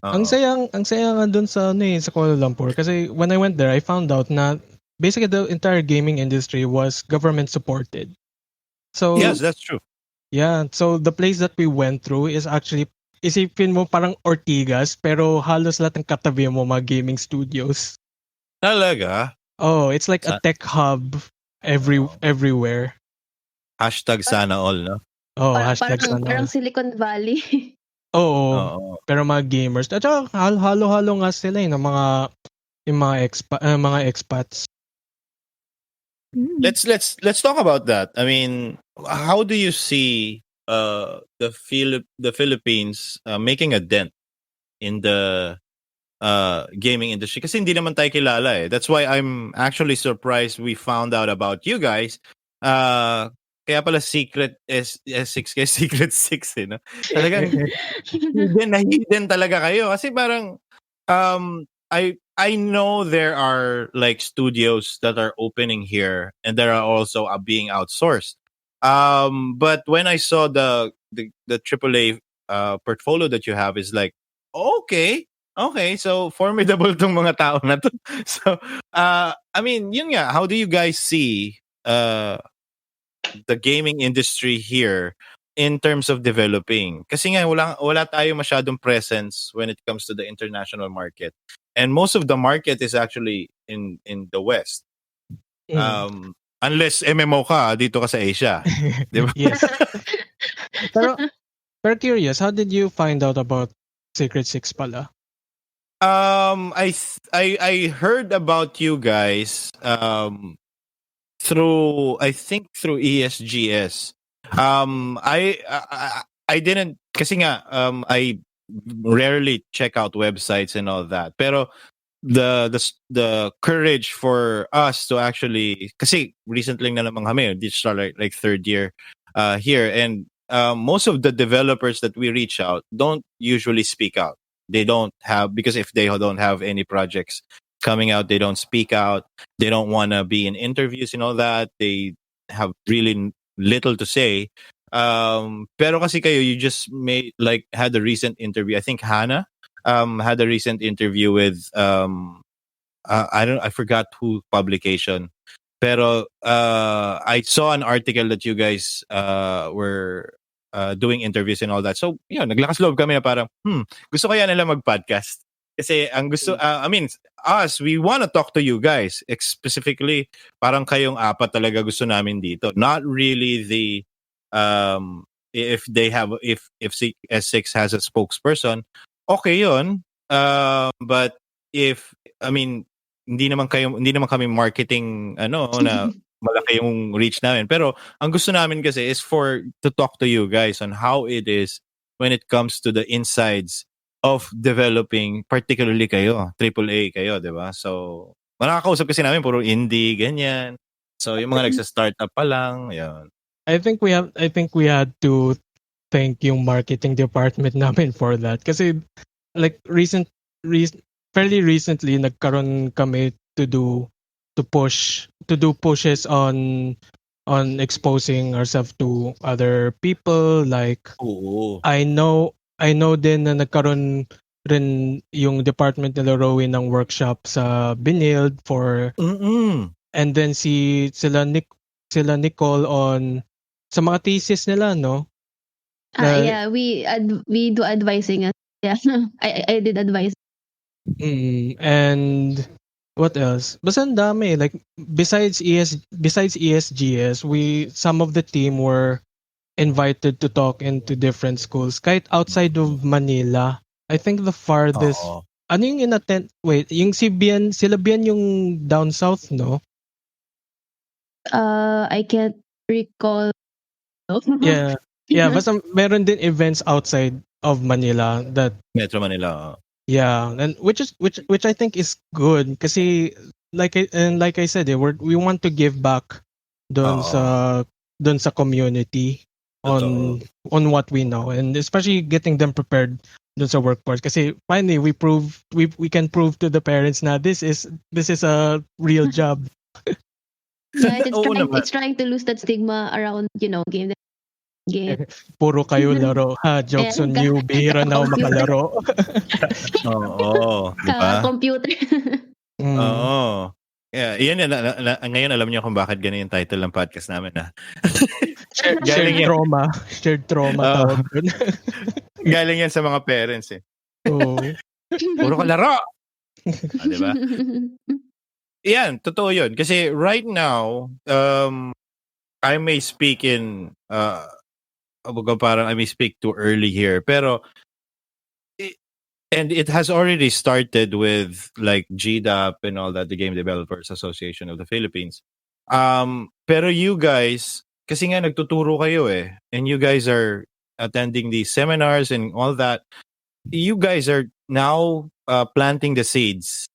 Ang sayang nga dun sa sa Kuala Lumpur kasi when I went there, I found out na basically the entire gaming industry was government supported. So yes, that's true. Yeah, so the place that we went through is actually, isipin mo parang Ortigas, pero halos lahat ng katabi mo mga gaming studios. Talaga? Oh, it's like a tech hub everywhere. Hashtag sana all, no? Oh, hashtag sana all. Parang Silicon Valley. Oo. Pero mga gamers. At saka halo-halo nga sila yung mga expats. let's talk about that. I mean, how do you see the Philippines making a dent in the gaming industry? Kasi hindi naman tayo kilala eh. That's why I'm actually surprised we found out about you guys. Kaya pala secret S6 kaya secret 6 eh, no? Talagang hidden talaga kayo kasi parang I know there are like studios that are opening here and there are also being outsourced. But when I saw the AAA portfolio that you have is like okay, so formidable tong mga tao na to. So I mean, yun nga, how do you guys see the gaming industry here in terms of developing? Kasi nga wala tayo masyadong presence when it comes to the international market. And most of the market is actually in the West. Unless MMO ka, dito ka sa Asia. Di ba? Yes. pero curious, how did you find out about Secret Six pala? I heard about you guys through ESGS. I didn't kasi nga I rarely check out websites and all that. Pero the courage for us to actually kasi recently na naman kami digital like third year here, and most of the developers that we reach out don't usually speak out. They don't have, because if they don't have any projects coming out, they don't speak out. They don't want to be in interviews and all that. They have really little to say. Pero kasi kayo, you just had a recent interview. I think Hannah had a recent interview with I forgot who publication. Pero I saw an article that you guys were doing interviews and all that. So, yun, naglakas loob kami na parang, gusto kaya nila mag-podcast. Kasi ang gusto, I mean, us, we want to talk to you guys. Specifically, parang kayong apat talaga gusto namin dito. Not really the, if S6 has a spokesperson, okay yun. But if, I mean, hindi naman kami marketing na malaki yung reach namin. Pero ang gusto namin kasi is to talk to you guys on how it is when it comes to the insides of developing, particularly kayo, AAA kayo, di ba? So, nakakausap kasi namin puro indie, ganyan. So, yung mga nagsa-startup pa lang, yun. I think we had to thank yung marketing department namin for that. Kasi like fairly recently nagkaroon kami to do pushes on exposing ourselves to other people, like I know din na nagkaroon rin yung department nila Rowie ng workshop sa Binild for and then sila Nicole on sa mga thesis nila, no? Yeah, we do advising. Yeah, I did advise. And what else? Basta ang dami. Like besides ESGS, some of the team were invited to talk into different schools. Kahit outside of Manila. I think the farthest. Ano yung in-attend? Wait, yung sila Bian yung down south, no? I can't recall. Yeah. Yeah, basta meron din events outside of Manila that Metro Manila. Yeah, and which I think is good kasi like I said, we want to give back doon sa community on what we know, and especially getting them prepared doon sa workforce kasi finally we can prove to the parents na this is a real job. Yeah, it's trying to lose that stigma around, game. Puro kayo laro. Ha, jokes on you. Bihira na ako makalaro. Oo. Diba? Computer. Oo. Yeah, yan. Ngayon alam niyo kung bakit ganyan yung title ng podcast namin. Shared trauma tawag dun. Galing yan sa mga parents eh. Puro ka laro! Diba? Yan, totoo yun. Kasi right now, I may speak in parang I may speak too early here, pero and it has already started with like GDAP and all that, the Game Developers Association of the Philippines. Pero you guys, kasi nga nagtuturo kayo and you guys are attending these seminars and all that. You guys are now planting the seeds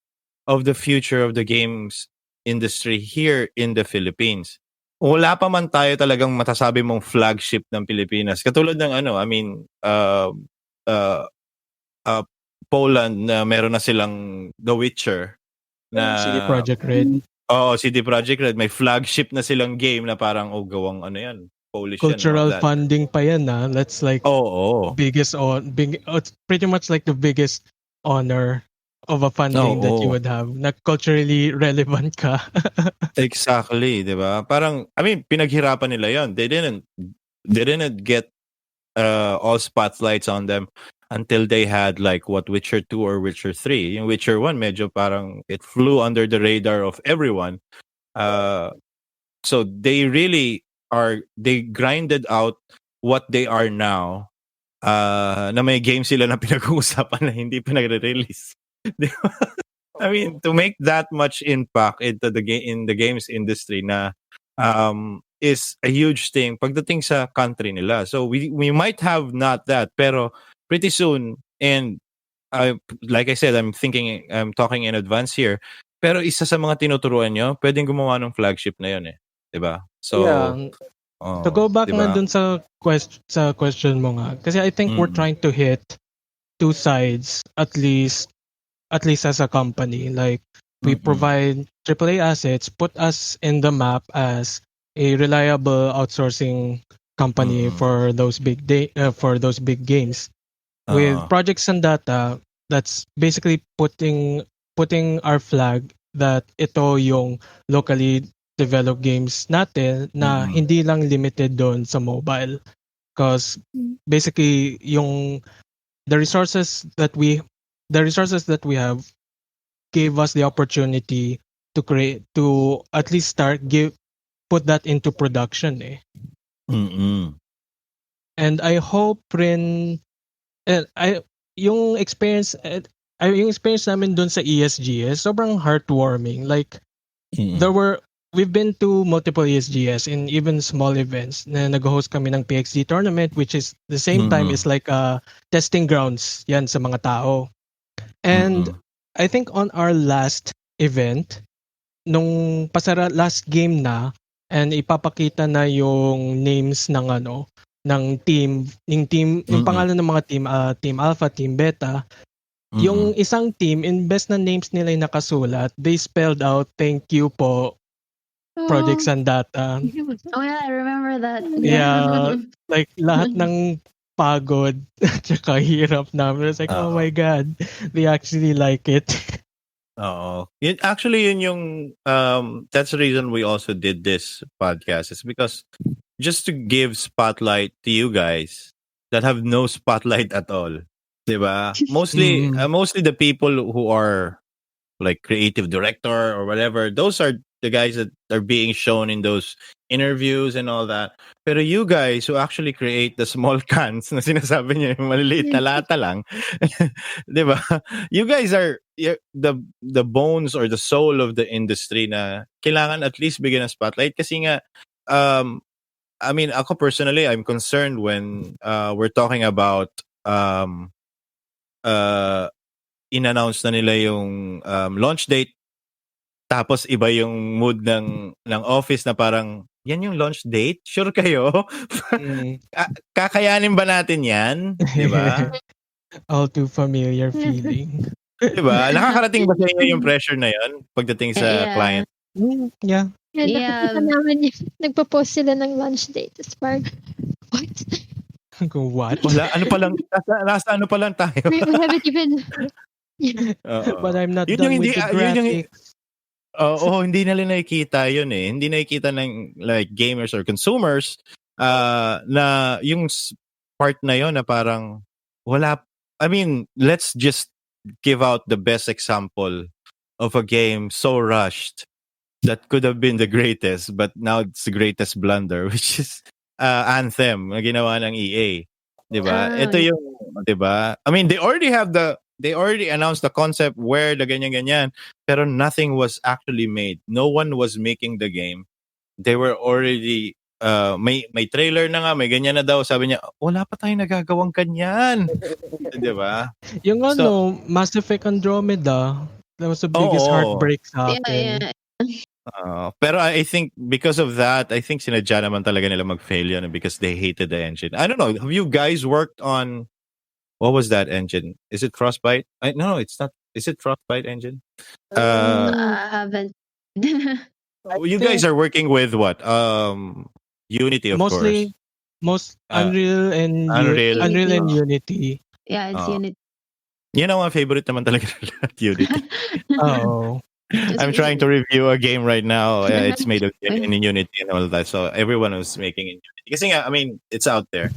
of the future of the games industry here in the Philippines. Wala pa man tayo talagang matasabi mong flagship ng Pilipinas. Katulad ng uh, Poland na meron na silang The Witcher na CD Projekt Red. CD Projekt Red, may flagship na silang game na parang gawang Polish Cultural yan, funding pa yan na. That's like biggest it's pretty much like the biggest honor of a funding that you would have. Na culturally relevant ka. Exactly, 'di ba? Parang pinaghirapan nila 'yon. They didn't get all spotlights on them until they had like Witcher 2 or Witcher 3. Yung Witcher 1 medyo parang it flew under the radar of everyone. So they really they grinded out what they are now. Na may game sila na pinag-uusapan na hindi pa nagre-release. To make that much impact into in the games industry na is a huge thing pagdating sa country nila. So we might have not that, pero pretty soon, and like I said, I'm talking in advance here, pero isa sa mga tinuturuan nyo, pwedeng gumawa ng flagship na yun diba? So, to go back diba? nga dun sa question mo nga, kasi I think we're trying to hit two sides at least as a company. Like, we provide AAA assets, put us in the map as a reliable outsourcing company for those big games. With Project Sandata, that's basically putting our flag that ito yung locally developed games natin na hindi lang limited doon sa mobile. Because basically the resources that we have gave us the opportunity to at least put that into production And I hope rin yung experience namin dun sa ESGS sobrang heartwarming. Like we've been to multiple ESGS and even small events na nag-host kami ng PXD tournament, which is the same time is like testing grounds yan sa mga tao. And I think on our last event, nung last game na, and ipapakita na yung names ng team, yung pangalan ng mga team, Team Alpha, Team Beta. Yung isang team, imbes na names nila yung nakasulat, they spelled out, "Thank you po, Project Sandata." Oh yeah, I remember that. Yeah, like lahat ng pagod tsaka hirap namin. It's like, oh my God, they actually like it. Yun yung that's the reason we also did this podcast, is because just to give spotlight to you guys that have no spotlight at all. Diba? Mostly the people who are like creative director or whatever, those are the guys that are being shown in those interviews and all that. Pero you guys who actually create the small cans na sinasabi niyo, yung maliliit na lata lang, diba? You guys are the bones or the soul of the industry na kailangan at least bigyan ng spotlight kasi nga, ako personally, I'm concerned when we're talking about in-announce na nila yung launch date, tapos iba yung mood ng office na parang, yan yung launch date? Sure kayo? Kakayanin ba natin yan? Diba? All too familiar feeling. Diba? Nakakarating ba sa inyo yung pressure na yun pagdating sa client? Yeah. Nakikita namin nagpo-post sila ng launch date. It's parang, what? What? Wala, nasa ano pa lang tayo. We haven't even... But I'm not done with the graphics. Hindi nila nakikita yun eh. Hindi nakikita ng like gamers or consumers na yung part na yun na parang wala. Let's just give out the best example of a game so rushed that could have been the greatest, but now it's the greatest blunder, which is Anthem na ginawa ng EA. Diba? Ito yung, diba? They already announced the concept where the ganyan-ganyan, pero nothing was actually made. No one was making the game. they were already may trailer na nga, may ganyan na daw. Sabi niya, wala pa tayong nagagawang ganyan. Di ba? Yung So, Mass Effect Andromeda, that was the biggest Oo. heartbreak sa Yeah, akin. yeah. Pero I think because of that, I think sinadya naman talaga nila mag-fail yun because they hated the engine. I don't know. Have you guys worked on, what was that engine? Is it Frostbite? No, it's not. Is it Frostbite engine? I haven't. You guys are working with what? Unity, of course. Most Uh, Unreal and Unreal. Unreal and Unity. Yeah, it's Oh. Unity. Yun ang mga favorite naman talaga nila, Unity. Oo. I'm trying to review a game right now. It's made in Unity and all that. So everyone was making in Unity. Kasi nga, I mean, it's out there.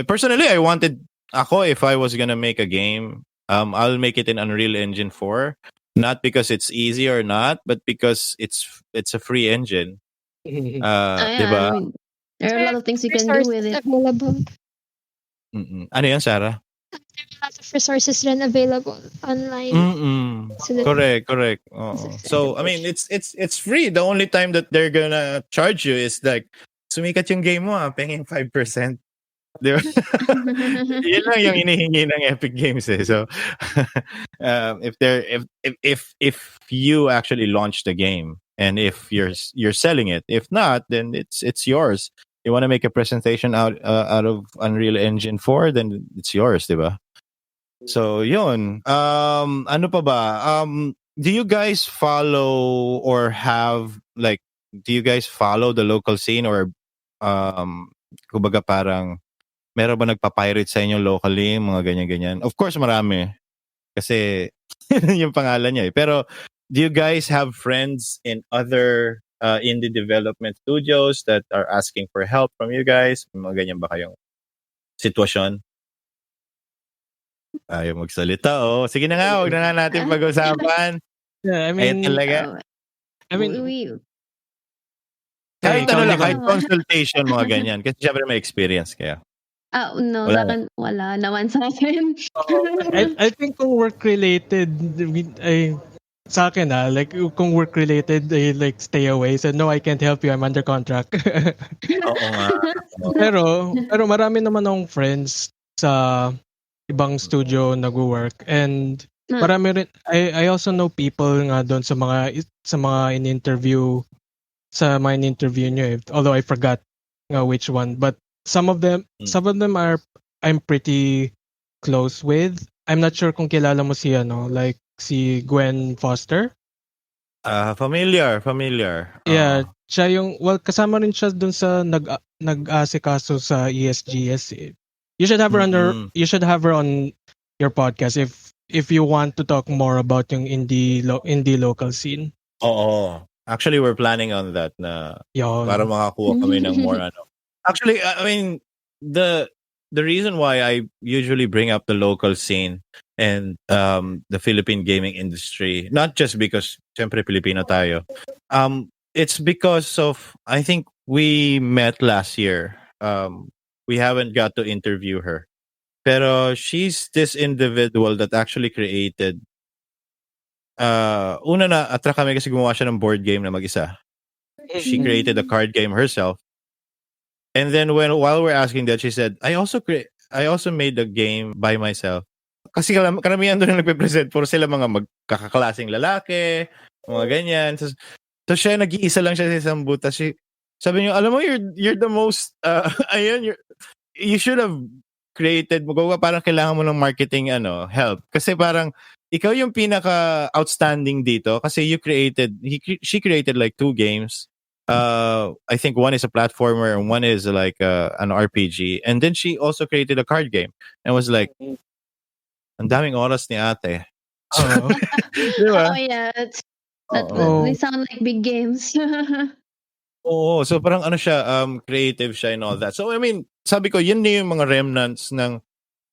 Personally, I wanted, if I was gonna make a game, I'll make it in Unreal Engine 4. Not because it's easy or not, but because it's a free engine. Yeah, Diba? I mean, there are a lot of things you can do with it. Available. Ano yan, Sarah? There are a lot of resources then available online. So Correct. Oo. So I mean, it's free. The only time that they're gonna charge you is like, sumikat yung game mo, paying 5%. Di ba? Yun lang yung hinihingi ng Epic Games eh. So if you actually launch the game and if you're selling it, if not, then it's yours. You want to make a presentation out of Unreal Engine 4, then it's yours, di ba? So yun. Ano pa ba? Do you guys follow or have like? Do you guys follow the local scene or kumbaga parang meron ba nagpa-pirate sa inyo locally, mga ganyan-ganyan? Of course, marami. Kasi yung pangalan niya eh. Pero do you guys have friends in other indie development studios that are asking for help from you guys? Mga ganyan ba kayong sitwasyon? Ayaw magsalita, oh. Sige na nga, huwag na nga natin pag-usapan. Yeah, I Ayun mean, talaga. I mean, Kahit ikaw, ano lang, Nicole. kahit consultation, mga ganyan. Kasi syempre may experience kaya. No, Wala sa akin, wala naman sa akin. I think kung work-related, sa akin like kung work-related, I like stay away. So, no, I can't help you. I'm under contract. Oo nga. pero marami naman akong friends sa ibang studio nag-work and marami rin, I also know people nga doon sa mga in-interview nyo eh. Although I forgot nga which one, but some of them are I'm pretty close with. I'm not sure kung kilala mo si like si Gwen Foster. Familiar. Yeah, siya yung kasama rin siya dun sa nag-asikaso sa ESGS. You should have her on your podcast if you want to talk more about yung indie local scene. Oo. Actually, we're planning on that na Yun. para makakuha kami ng more ano. Actually, I mean, the reason why I usually bring up the local scene and the Philippine gaming industry, not just because syempre Pilipino tayo. It's because of, I think we met last year. We haven't got to interview her. Pero she's this individual that actually created una na attract kami kasi gumawa siya ng board game na mag-isa. She created a card game herself. And then while we're asking that, she said, I also made the game by myself. Kasi karamihan doon na nagpe-present, puro sila mga magkakaklaseng lalaki, mga ganyan. So siya, nag-iisa lang siya sa isang booth. Sabi niyo, alam mo, you're the most, you should have created, parang kailangan mo ng marketing help. Kasi parang, ikaw yung pinaka-outstanding dito kasi she created like 2 games. I think one is a platformer and one is like an RPG. And then she also created a card game. And was like, ang daming oras ni ate. Diba? Oh, yeah. They sound like big games. Oo. So parang siya, creative siya and all that. So I mean, sabi ko, yun na yung mga remnants ng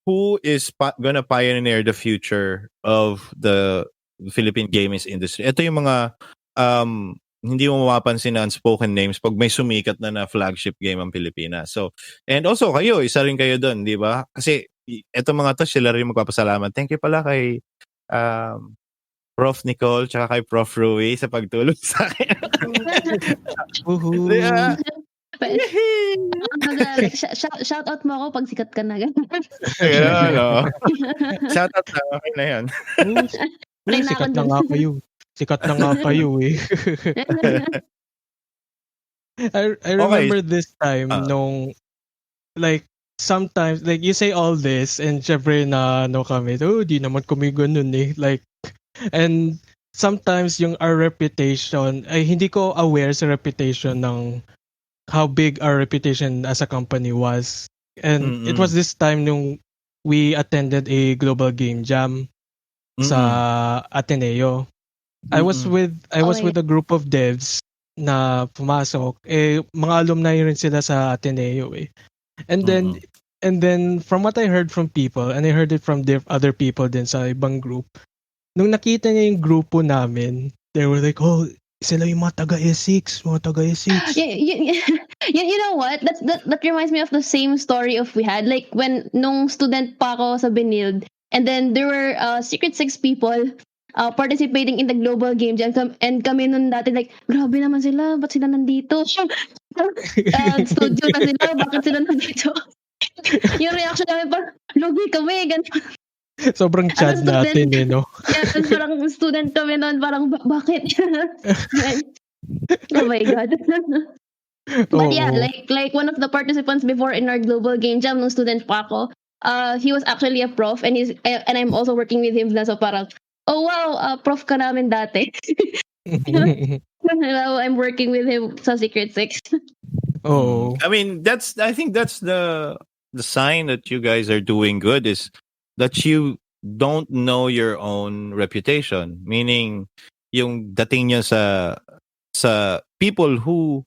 who is gonna pioneer the future of the Philippine gaming industry. Ito yung mga hindi mo mapapansin na unspoken names pag may sumikat na flagship game ang Pilipinas. So, and also kayo, isa rin kayo doon, di ba? Kasi eto mga to, sila rin magpapasalamat. Thank you pala kay Prof. Nicole tsaka kay Prof. Rui sa pagtulong sa akin. Woohoo! Yeah. Like, shout out mo ako pag sikat ka na. Ganun, no? Shoutout lang, okay na yan. Play na Sikat ako na dun. nga kayo. Sikat na nga kayo eh. I remember this time nung like sometimes like you say all this and syempre na ano kami, di naman kami ganun eh. Like and sometimes yung our reputation ay hindi ko aware sa reputation ng how big our reputation as a company was. And it was this time nung we attended a global game jam sa Ateneo. I was with a group of devs na pumasok. Mga alumni rin sila sa Ateneo eh. And then from what I heard from people, and I heard it from other people din sa ibang group, nung nakita niya yung grupo namin, they were like, oh, sila yung mga taga-S6, mga taga-S6. You know what? That reminds me of the same story of we had. Like when nung student pa ako sa Benild, and then there were Secret 6 people participating in the global game jam, and kami nun dati like, grabe naman sila, ba't sila nandito? Studio na sila, bakit sila nandito? Yung reaction namin parang, lugi kami, ganun. Sobrang chat natin eh, no? Yeah, parang student kami noon, parang bakit? Oh my God. But yeah, like one of the participants before in our global game jam, nung student pa ako, he was actually a prof, and I'm also working with him na, so parang, oh wow, prof ka namin dati. Now I'm working with him sa Secret 6. Oh. I mean, I think that's the sign that you guys are doing good is that you don't know your own reputation. Meaning, yung dating nyo sa people who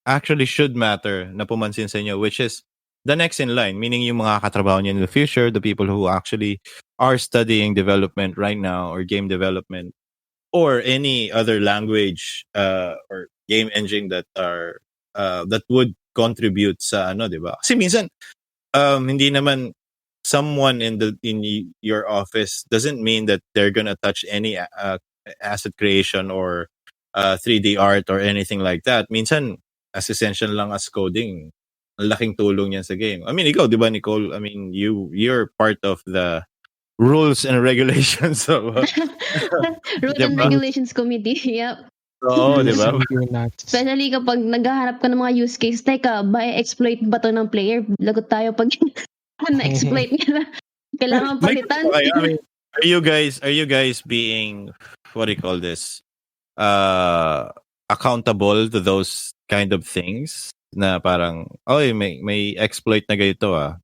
actually should matter na pumansin sa inyo, which is the next in line. Meaning yung mga katrabaho nyo in the future, the people who actually are studying development right now or game development or any other language or game engine that would contribute sa ano, 'di ba? Kasi minsan hindi naman someone in your office doesn't mean that they're gonna touch any asset creation or 3D art or anything like that. Minsan as essential lang as coding, ang laking tulong yan sa game. I mean, ikaw, 'di ba, Nicole? I mean, you're part of the rules and regulations of Rules and Regulations Committee. Yep. Oo, di ba? Especially kapag naghahanap ka ng mga use case, teka, ba exploit ba to ng player? Lagot tayo pag na-exploit niya na. Kailangan palitan. I mean, are you guys being, what do you call this? Accountable to those kind of things na parang, oy, may exploit na ganito ah.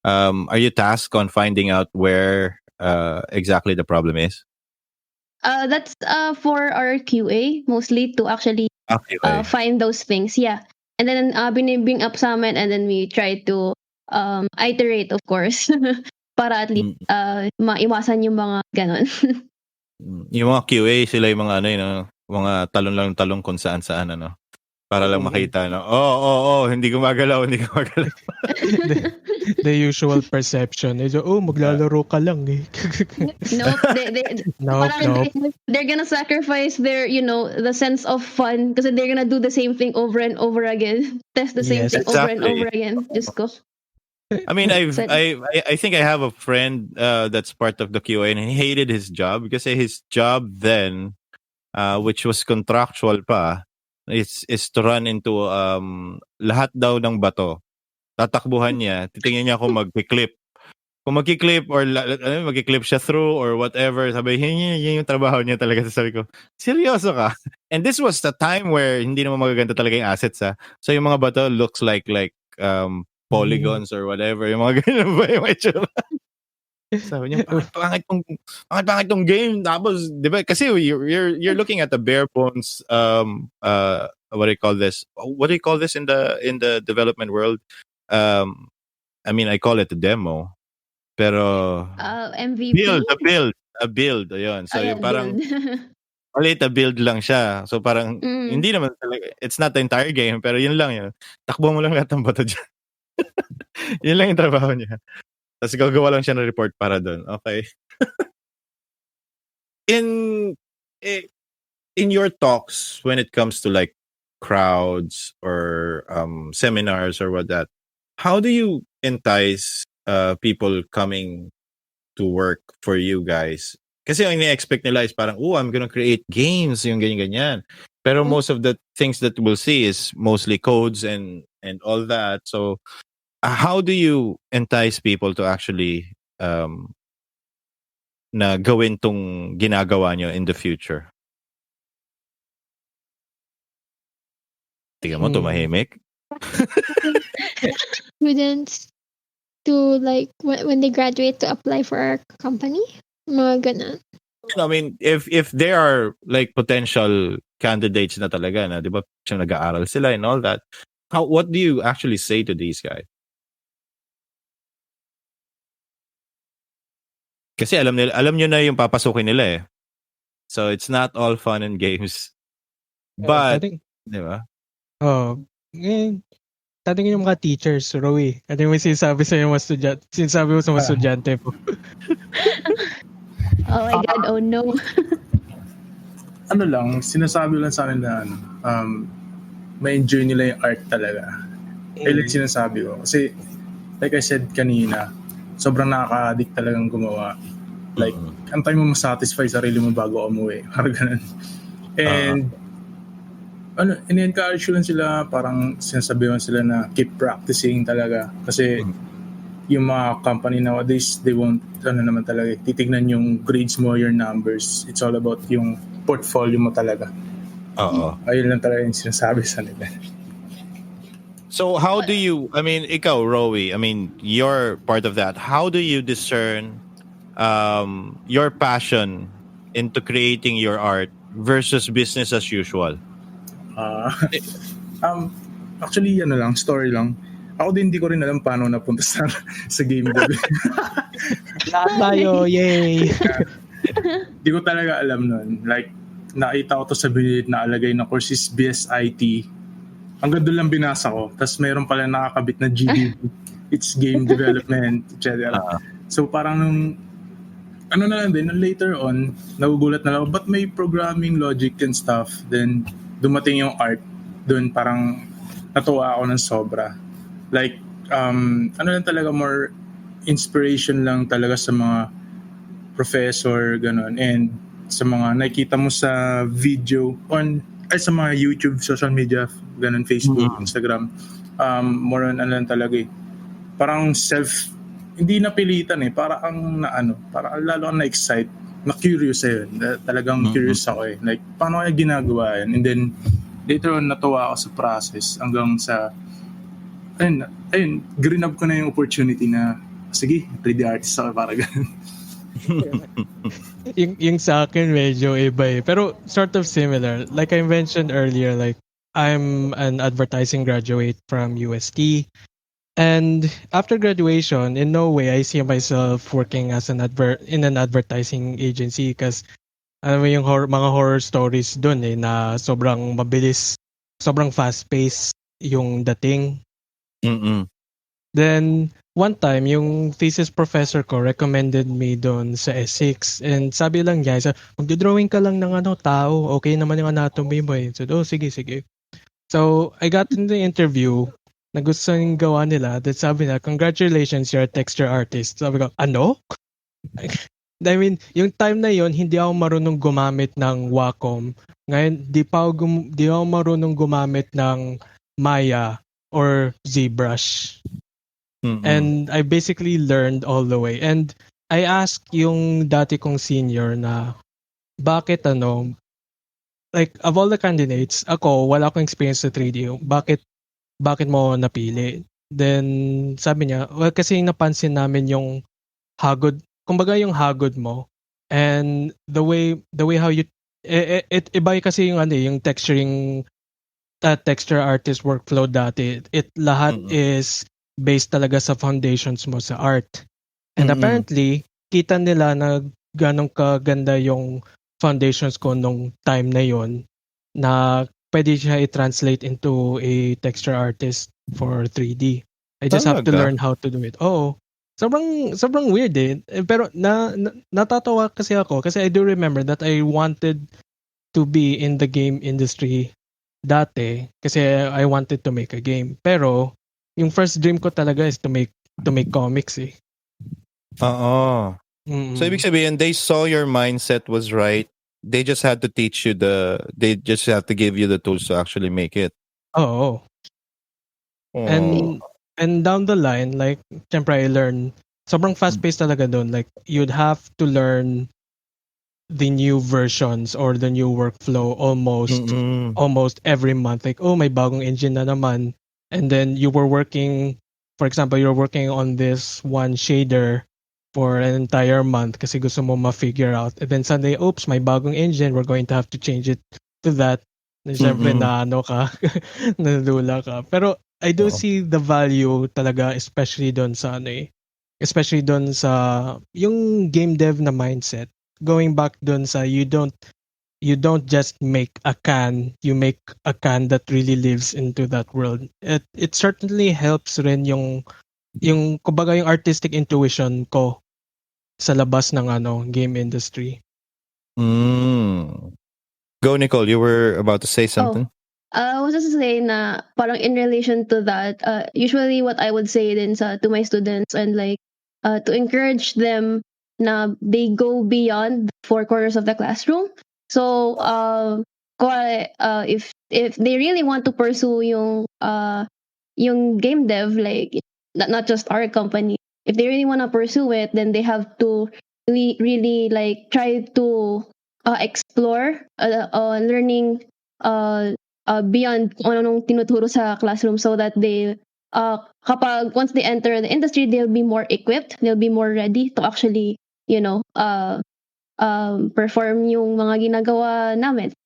Are you tasked on finding out where exactly the problem is? That's for our QA mostly to actually find those things. Yeah. And then binibring up sa amin, and then we try to iterate, of course, para at least maiwasan yung mga ganon. Yung mga QA, sila yung mga ano yun, mga talon kung saan ano. Para lang makita, no? Hindi gumagalaw. The usual perception. Maglalaro ka lang eh. Nope. Nope. They're gonna sacrifice their, the sense of fun because they're gonna do the same thing over and over again. Test the same thing over and over again. Just go. I mean, I think I have a friend that's part of the QA, and he hated his job because his job then, which was contractual pa, is to run into lahat daw ng bato. Tatakbuhan niya, titingnan niya kung magki-clip. Kung magki-clip or magki-clip siya through or whatever, sabi, yun yung trabaho niya talaga. Sabi ko, seryoso ka? And this was the time where hindi naman magaganda talaga yung assets ha. So yung mga bato looks like polygons or whatever. Yung mga ganyan ba yung itsura? Sabi niya, pangit tong game. Tapos, di ba, kasi you're looking at the bare bones, what do you call this? What do you call this in the development world? I mean, I call it a demo. Pero, MVP? A build. Ayun. So, yung parang, maliit a build lang siya. So, parang, hindi naman talaga, it's not the entire game, pero yun lang yun. Takbo mo lang lahat ng bato dyan. Yun lang yung trabaho niya. Tapos gagawa lang siya ng report para doon. Okay. in in your talks when it comes to like crowds or seminars or what that, how do you entice people coming to work for you guys? Kasi ang ini-expect nila is parang, oh, I'm gonna create games, yung ganyan-ganyan. Pero most of the things that we'll see is mostly codes and all that. So, how do you entice people to actually na gawin tong ginagawa nyo in the future? Tingnan mo, tumahimik. Students to like when they graduate to apply for our company. Mga ganun. I mean, if they are like potential candidates na talaga na, di ba, nag-aaral sila and all that, what do you actually say to these guys? Kasi alam nyo na yung papasukin nila eh. So it's not all fun and games. But, di ba? Tatingin yung mga teachers, Rowie. Ano yung sinasabi sa mga estudyante? Sinasabi mo sa mga estudyante po. Oh my God, oh no. Ano lang, sinasabi lang sa akin na ma-enjoy nila yung art talaga. Kaya sinasabi ko. Kasi, like I said kanina, sobrang nakaka-addict talagang gumawa. Like, antay mo masatisfy sarili mo bago umuwi. Parang ganun. And, in-encourage lang sila, parang sinasabihan sila na keep practicing talaga. Kasi, yung mga company nowadays, they won't, naman talaga, titignan yung grades mo, your numbers. It's all about yung portfolio mo talaga. Ayun lang talaga yung sinasabi sa nila. So how do you, I mean, ikaw, Rowie, I mean, you're part of that. How do you discern your passion into creating your art versus business as usual? Actually, story lang. Ako din hindi ko rin alam paano napunta sa game dev. Lahat tayo, yay! Hindi ko talaga alam nun. Like, nakita ko to sa binilid na alagay na course is BSIT. Hanggang doon lang binasa ko. Tapos mayroon pala nakakabit na GDB. It's game development, etc. So parang nung, na lang din, later on, nagugulat na lang, but may programming logic and stuff. Then, dumating yung art. Doon parang natuwa ako ng sobra. Like, lang talaga, more inspiration lang talaga sa mga professor, ganun. And sa mga nakikita mo sa video, sa mga YouTube, social media, ganun, Facebook, Instagram. More on lang talaga eh. Parang hindi napilitan eh. Parang lalo akong na-excite. Na-curious eh. Talagang curious ako eh. Like, paano kaya ginagawa yan? And then, later on, natuwa ako sa process hanggang sa ayun, green up ko na yung opportunity na sige, 3D artist ako, para ganun. yung sa akin medyo iba eh. Pero sort of similar. Like I mentioned earlier, like I'm an advertising graduate from UST. And after graduation, in no way I see myself working as in an advertising agency because alam mo yung mga horror stories dun eh na sobrang mabilis, sobrang fast-paced yung dating. Then one time yung thesis professor ko recommended me doon sa S6 and sabi lang niya, magdo-drawing ka lang ng tao, okay naman yung anatomy mo eh. So, sige. So I got in the interview, nagustuhan yung gawa nila, then sabi na, congratulations, you're a texture artist. Sabi ko, ano? I mean, yung time na yon hindi ako marunong gumamit ng Wacom. Ngayon, di ako marunong gumamit ng Maya or ZBrush. And I basically learned all the way. And I asked yung dati kong senior na bakit like of all the candidates, ako wala akong experience sa 3D. Bakit mo napili? Then sabi niya, well kasi napansin namin yung hagod, kumbaga yung hagod mo and the way how you iba kasi yung texturing texture artist workflow dati. It lahat is based talaga sa foundations mo sa art. And apparently, kita nila na ganong kaganda yung foundations ko nung time na yon na pwede siya i-translate into a texture artist for 3D. I just have to learn how to do it. Oo. sobrang weird eh. Pero natatawa kasi ako kasi I do remember that I wanted to be in the game industry dati kasi I wanted to make a game. Pero yung first dream ko talaga is to make comics eh. Oo. So ibig sabihin, they saw your mindset was right. They just had to teach you they just have to give you the tools to actually make it. Oo. Oh. And down the line, like, syempre I learn, sobrang fast-paced talaga doon. Like, you'd have to learn the new versions or the new workflow almost every month. Like, oh, may bagong engine na naman. And then you were working, for example, you're working on this one shader for an entire month kasi gusto mo ma-figure out. And then suddenly, oops, may bagong engine. We're going to have to change it to that. And syempre na ano ka, nadula ka. Pero I do see the value talaga, especially doon sa especially doon sa yung game dev na mindset. Going back doon sa you don't just make a can, you make a can that really lives into that world. It certainly helps rin yung kumbaga yung artistic intuition ko sa labas ng game industry. Go, Nicole, you were about to say something. I was just saying na parang in relation to that, usually what I would say din to my students and like to encourage them na they go beyond the four corners of the classroom. So if they really want to pursue yung game dev, like not just our company, if they really want to pursue it, then they have to really like try to explore learning beyond kung anong tinuturo sa classroom so that they kapag once they enter the industry, they'll be more equipped, they'll be more ready to actually perform yung mga ginagawa namin.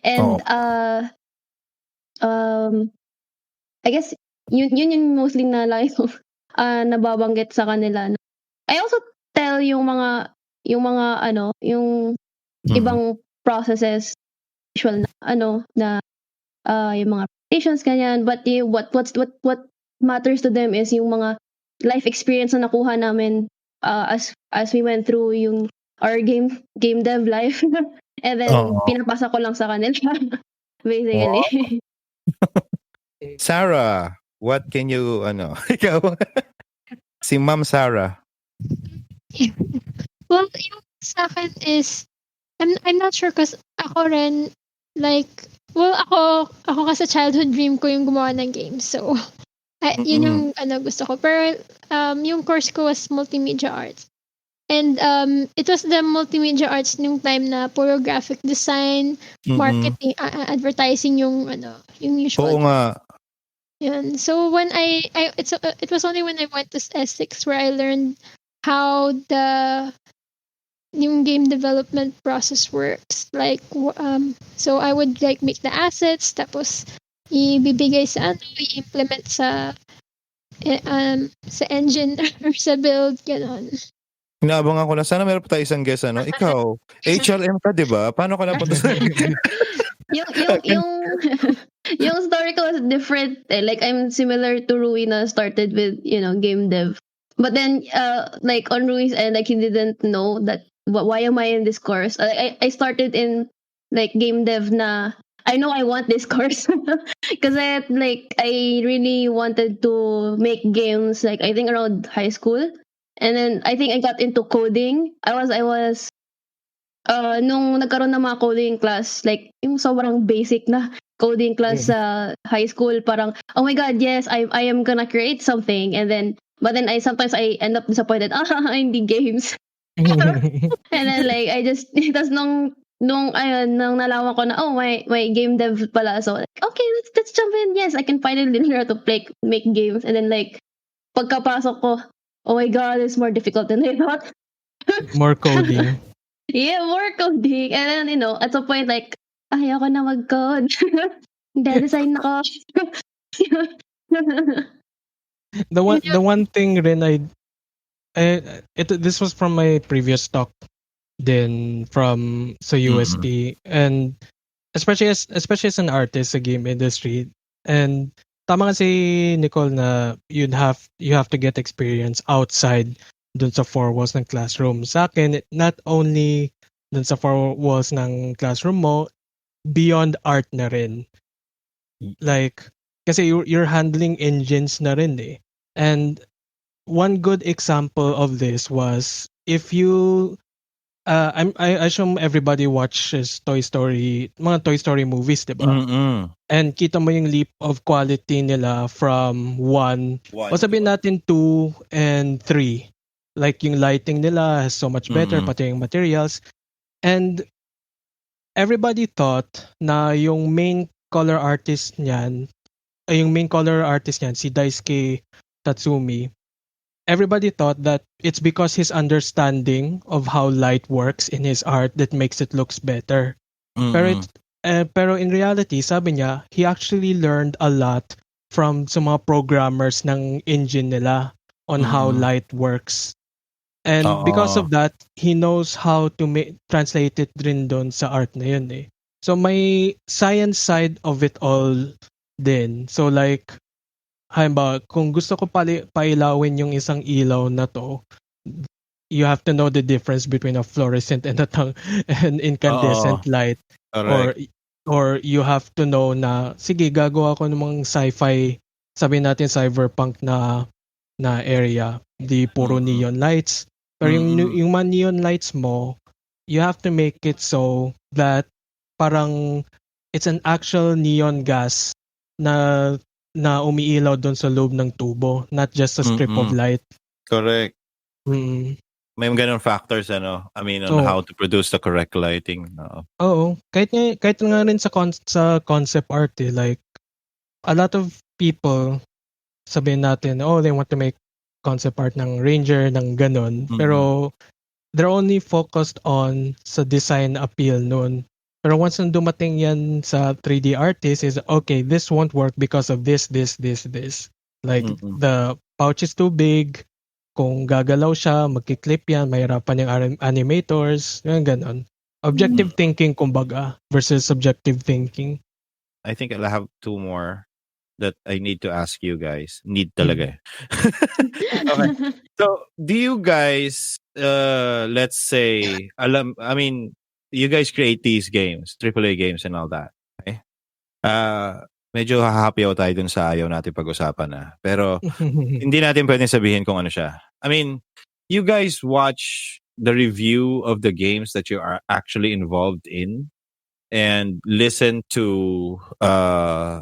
And I guess yun yung mostly na lang nababanggit sa kanila. I also tell yung mga yung ibang processes usual na yung mga presentations ganyan, but what matters to them is yung mga life experience na nakuha namin as we went through yung our game dev life and then pinapasa ko lang sa kanila basically. Sarah, what can you ikaw si Ma'am Sarah. Well, yung sa akin is I'm not sure kasi ako rin like ako kasi childhood dream ko yung gumawa ng games. So yun yung gusto ko. Pero yung course ko was multimedia arts. And it was the multimedia arts nung time na puro graphic design, marketing, advertising yung yung usual. Oo nga. Yun. So when it was only when I went to S6 where I learned how yung game development process works. Like so I would like make the assets tapos ibibigay sa i-implement sa engine or sa build ganun. Inaabangan ko na sana meron pa tayo isang guest Ikaw, HRM ka 'di ba? Paano ka napunta sa yung story ko was different. Like I'm similar to Rui na started with game dev. But then like on Rui's end, like he didn't know that why am I in this course? I started in like game dev na I know I want this course because I really wanted to make games like I think around high school, and then I think I got into coding. I was nung nagkaroon ng mga coding class, like yung sobrang basic na coding class sa high school, parang oh my god, yes, I am gonna create something, and then but then I sometimes end up disappointed. Hindi games. And then like I just tas nung nalaman ko na my game dev pala, so like okay, let's jump in. Yes, I can finally learn how to make games. And then like pagkapasok ko, oh my god, it's more difficult than I thought. More coding. Yeah, more coding. And then at some point like ayoko na mag-code. Design ako. The one thing rin this was from my previous talk then from sa USP, and especially as an artist sa game industry, and tama kasi Nicole na you have to get experience outside dun sa four walls ng classroom. Sa akin, not only dun sa four walls ng classroom mo, beyond art na rin. Like, kasi you're handling engines na rin eh. And one good example of this was if you I assume everybody watches mga Toy Story movies, 'di ba? And kita mo yung leap of quality nila from 1, o sabihin natin 2 and 3. Like yung lighting nila is so much better, pati yung materials. And everybody thought na yung main color artist niyan, si Daisuke Tatsumi, everybody thought that it's because his understanding of how light works in his art that makes it looks better. Pero in reality, sabi niya, he actually learned a lot from sa mga programmers ng engine nila on how light works. And because of that, he knows how to translate it rin doon sa art na yun eh. So may science side of it all din. So like, halimbawa, kung gusto ko pailawin yung isang ilaw na to, you have to know the difference between a fluorescent and an incandescent light. Or you have to know na, sige, gagawa ko ng mga sci-fi, sabihin natin cyberpunk na area, di puro neon lights. Pero yung mga neon lights mo, you have to make it so that parang it's an actual neon gas na umiilaw doon sa loob ng tubo, not just a strip of light. Correct. Mm. May ganun factors, ano? I mean, on how to produce the correct lighting. Oo. Kahit nga rin sa concept art, eh, like, a lot of people, sabihin natin, they want to make concept art ng Ranger, ng ganon. Pero, they're only focused on sa design appeal nun. Pero once nang dumating yan sa 3D artist is, okay, this won't work because of this. Like, the pouch is too big. Kung gagalaw siya, magkiklip yan, mahirapan yung animators, yung ganon. Objective thinking, kumbaga, versus subjective thinking. I think I'll have 2 more that I need to ask you guys. Need talaga. Okay. So, do you guys, let's say, you guys create these games, AAA games and all that. Okay? Medyo happy ako tayo dun sa ayaw natin pag-usapan na. Pero, hindi natin pwedeng sabihin kung ano siya. I mean, you guys watch the review of the games that you are actually involved in and listen to the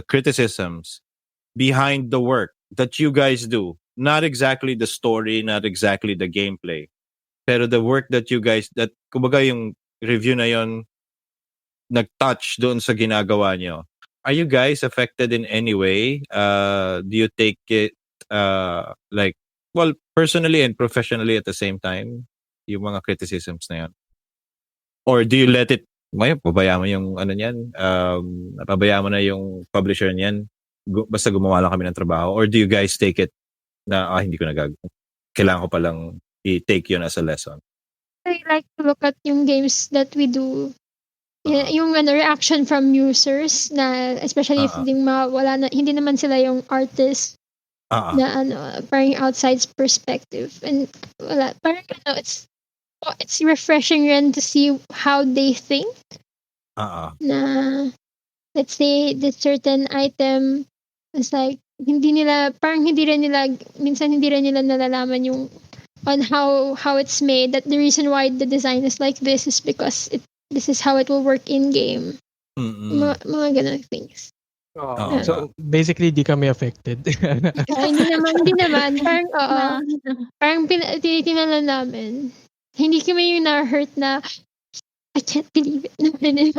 criticisms behind the work that you guys do. Not exactly the story, not exactly the gameplay. Pero the work that you guys, that kumbaga yung review na yon nag-touch doon sa ginagawa nyo. Are you guys affected in any way? Do you take it personally and professionally at the same time? Yung mga criticisms na yan? Or do you let it, pabayaan mo yung ano niyan, pabayaan mo na yung publisher niyan, basta gumawa lang kami ng trabaho? Or do you guys take it na, hindi ko kailangan ko palang i-take yun as a lesson? I like to look at yung games that we do. Yung reaction from users na especially if hindi naman sila yung artist na parang outside perspective, and parang it's refreshing rin to see how they think. Na let's say this certain item is like minsan hindi rin nila nalalaman yung on how it's made, that the reason why the design is like this is because this is how it will work in game. Mga ganun things. So basically, di kami affected. Hindi naman. Parang tinitingnan namin. Hindi kami yung na-hurt na I can't believe it. Naman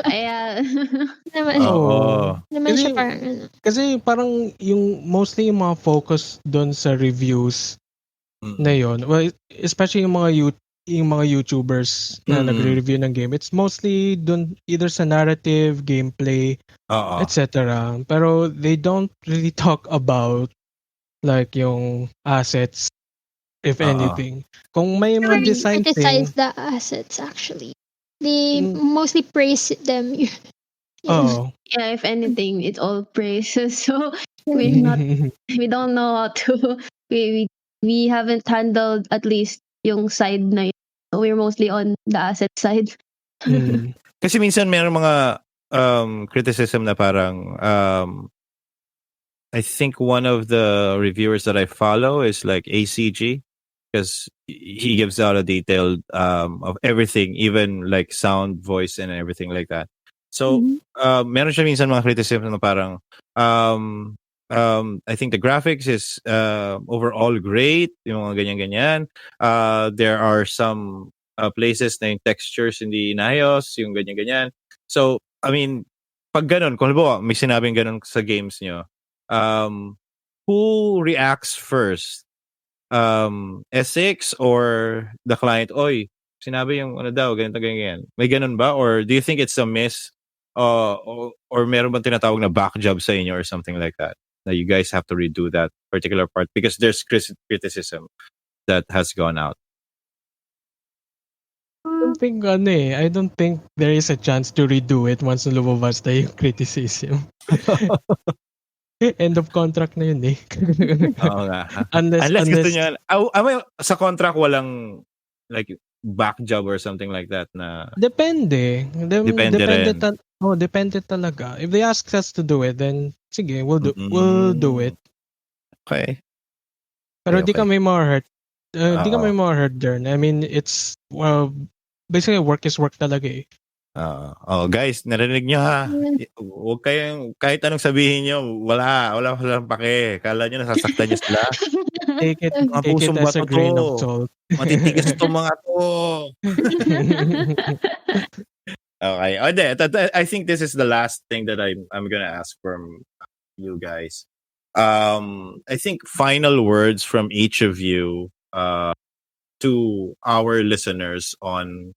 siya parang ano. Kasi parang yung mostly yung mga focus doon sa reviews na yun. Well, especially yung mga YouTubers na nagre-review ng game, it's mostly dun either sa narrative, gameplay, etc. Pero they don't really talk about like yung assets, if anything. Kung may mga design thing, criticize the assets actually. They mostly praise them. Oh. Yeah, if anything, it's all praise. So we don't know how to we haven't handled at least yung side na yun. So we're mostly on the asset side. Kasi minsan mayroong mga criticism na parang I think one of the reviewers that I follow is like ACG because he gives out a detailed of everything, even like sound, voice, and everything like that. So meron siya minsan mga criticism na parang I think the graphics is overall great, yung mga ganyan-ganyan. There are some places na yung textures hindi inayos, yung ganyan-ganyan. So, I mean, pag ganun, kung halimbawa may sinabing ganun sa games nyo, who reacts first? S6 or the client? Oy, sinabi yung ano daw, ganito, ganyan. May ganun ba? Or do you think it's a miss? Or meron bang tinatawag na back job sa inyo or something like that? That you guys have to redo that particular part because there's criticism that has gone out. I don't think there is a chance to redo it once lumabas na yung criticism. End of contract na yun eh. Oo nga. Unless gusto niya, sa contract walang like back job or something like that na depende. Depende rin. Depende talaga. If they ask us to do it, then sige, we'll do it. Okay. Pero Okay, di kami ma-hurt. Di kami ma-hurt dern. I mean, it's basically work is work talaga eh. Guys, narinig nyo ha. Huwag kayong, kahit anong sabihin nyo, walang pake. Kala nyo nasasaktan nyo sila. Take it pusong as a bato grain to. of salt. Matitigas to mga to. Okay. I think this is the last thing that I'm gonna ask from you guys. I think final words from each of you to our listeners on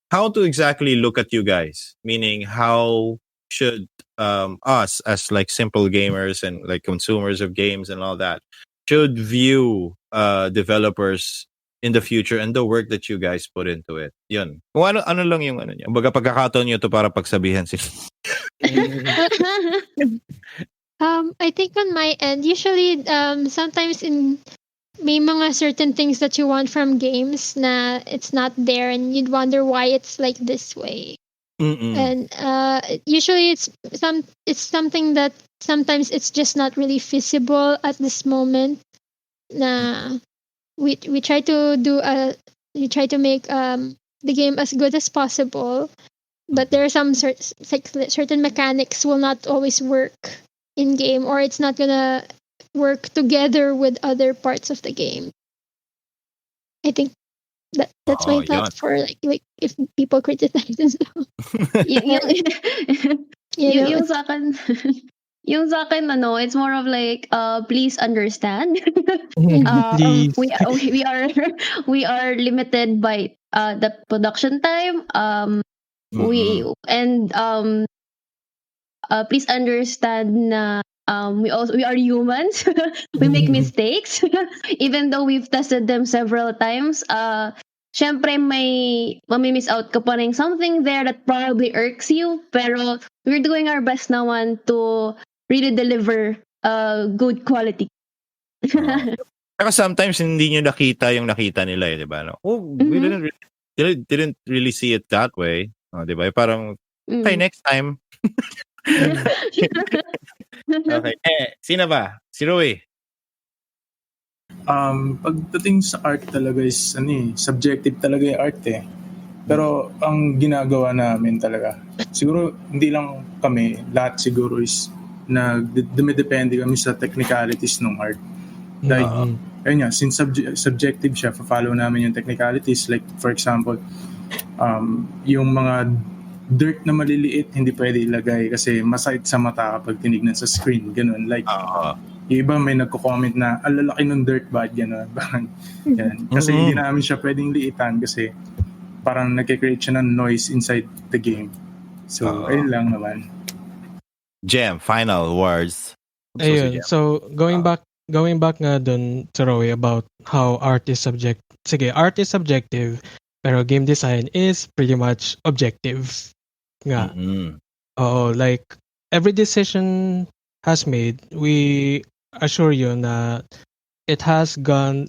how to exactly look at you guys, meaning how should us as like simple gamers and like consumers of games and all that should view developers in the future and the work that you guys put into it. Yun. Kung ano lang yung ano niya. Baga pagkakataon nyo to para pagsabihan sila. I think on my end, usually sometimes may mga certain things that you want from games na it's not there and you'd wonder why it's like this way. And usually it's something that sometimes it's just not really feasible at this moment. Na we try to make the game as good as possible, but there are some certain mechanics will not always work in game, or it's not gonna work together with other parts of the game. I think that's my thought for like if people criticize and stuff. Yung sa akin, yung sa akin, it's more of like, please understand. Please. We are limited by the production time. Please understand na we are humans. We make mistakes. Even though we've tested them several times, syempre may miss out ka pa rin something there that probably irks you, pero we're doing our best naman to really deliver good quality. Pero sometimes hindi nyo nakita yung nakita nila di ba? No? We didn't really see it that way. Di ba? Parang, okay, next time. Okay. Sino ba? Si Rui. Pagdating sa art talaga is subjective talaga yung art eh. Pero ang ginagawa namin talaga, siguro hindi lang kami, lahat siguro is dumidepende kami sa technicalities ng art. Like, ayun nga, since subjective siya, follow namin yung technicalities. Like, for example, yung mga dirt na maliliit, hindi pwede ilagay kasi masakit sa mata kapag tinignan sa screen. Ganun. Like, yung iba may nagko-comment na, lalaki ng dirt bad, gano'n. Kasi hindi namin siya pwedeng liitan kasi parang nag-create siya ng noise inside the game. So, ayun lang naman. Jem, final words. Ayun, so going back nga dun sa Roy about how art is subjective. Sige, art is subjective, pero game design is pretty much objective nga. like every decision has made, we assure you na it has gone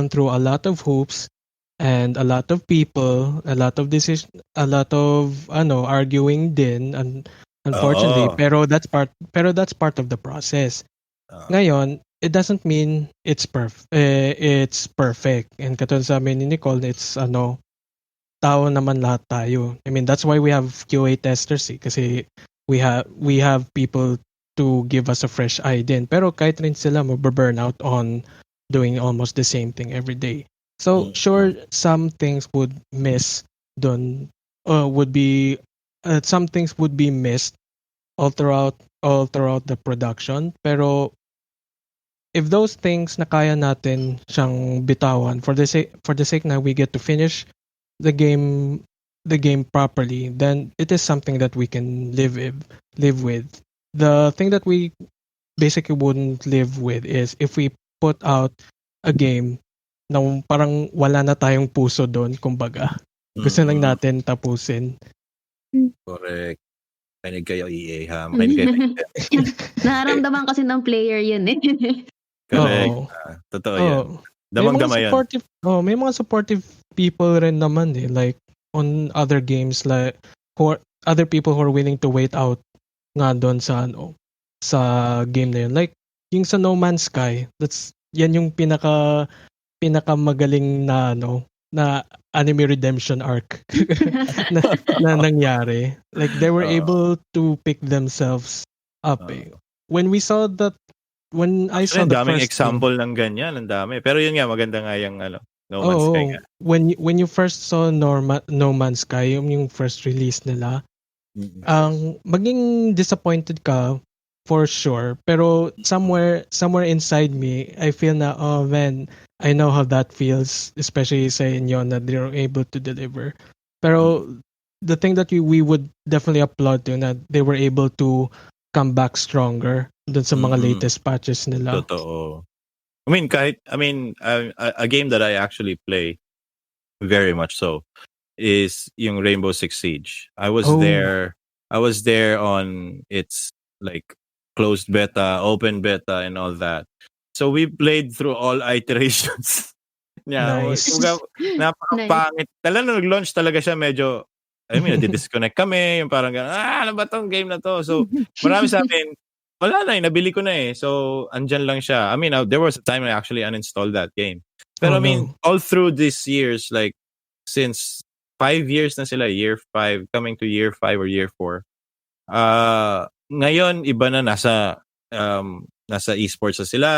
through a lot of hoops and a lot of people, a lot of decision, a lot of arguing din, and unfortunately, Oo. pero that's part of the process. Ah. Ngayon, it doesn't mean it's perfect. And katulad sa amin ni Nicole, it's tao naman lahat tayo. I mean, that's why we have QA testers kasi we have people to give us a fresh eye din. Pero kahit rin sila mababurn out on doing almost the same thing every day. So sure, some things would miss done would be some things would be missed all throughout the production. Pero if those things na kaya natin siyang bitawan for the sake na we get to finish the game properly, then it is something that we can live with. The thing that we basically wouldn't live with is if we put out a game na parang wala na tayong puso doon, kumbaga. Gusto lang natin tapusin. Correct. Makinig kayo, EA, ha? Makinig kayo. Nararamdaman kasi ng player yun eh. Correct. Oo. Totoo yan. Damang-dama yan. May mga supportive people rin naman like on other games, like other people who are willing to wait out nga doon sa sa game na yun. Like yung sa No Man's Sky, yan yung pinaka magaling na na anime redemption arc na nangyari. Like they were able to pick themselves up. When we saw that, when I saw the daming first example ng ganyan, ang dami. Pero yun nga, maganda nga yung No Man's Sky nga. When you first saw No Man's Sky, yung first release nila, maging disappointed ka for sure. Pero somewhere inside me, I feel na, oh man, I know how that feels, especially sa inyo na they're able to deliver. Pero the thing that we would definitely applaud to na they were able to come back stronger dun sa mga latest patches nila. Totoo. A game that I actually play very much so is yung Rainbow Six Siege. I was there on its like closed beta, open beta, and all that. So we played through all iterations. Nice. Napakapangit. Talaga nag-launch talaga siya medyo, nadi-disconnect kami, yung parang gano'n, ano ba tong game na to? So, marami sa amin, wala na nabili ko na So, andyan lang siya. There was a time I actually uninstalled that game. Pero all through these years, like, since 5 years na sila, year 5, coming to year 5 or year 4, ngayon, iba na nasa esports na sila.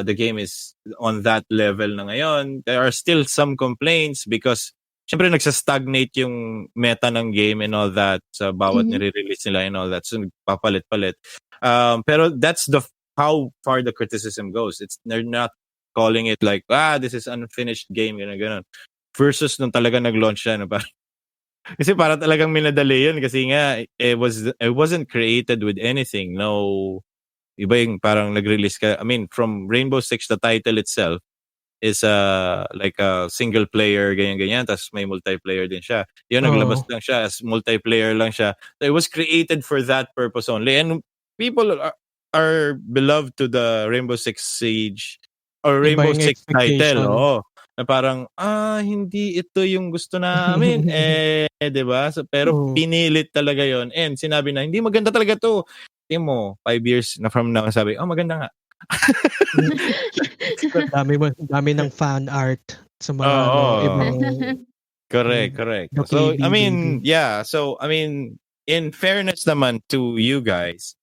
The game is on that level na ngayon. There are still some complaints because syempre nagsa-stagnate yung meta ng game and all that sa bawat nire-release nila and all that. So papalit-palit. Pero that's how far the criticism goes. They're not calling it like, this is unfinished game, gano'n. Versus nung talaga nag-launch siya, kasi para talagang minadali yun kasi nga it wasn't created with anything. No, iba yung parang nag-release ka. From Rainbow Six, the title itself is like a single player, ganyan-ganyan, tapos may multiplayer din siya. Yun, naglabas lang siya as multiplayer lang siya. So it was created for that purpose only. And people are beloved to the Rainbow Six Siege or Rainbow Six title. Na parang, hindi ito yung gusto namin. Diba? So, pero pinilit talaga yon. And sinabi na, hindi maganda talaga to. Tingnan mo, 5 years na from now, sabi, maganda nga. dami ng fan art sa mga ibang... Correct. So, yeah. So, in fairness naman to you guys,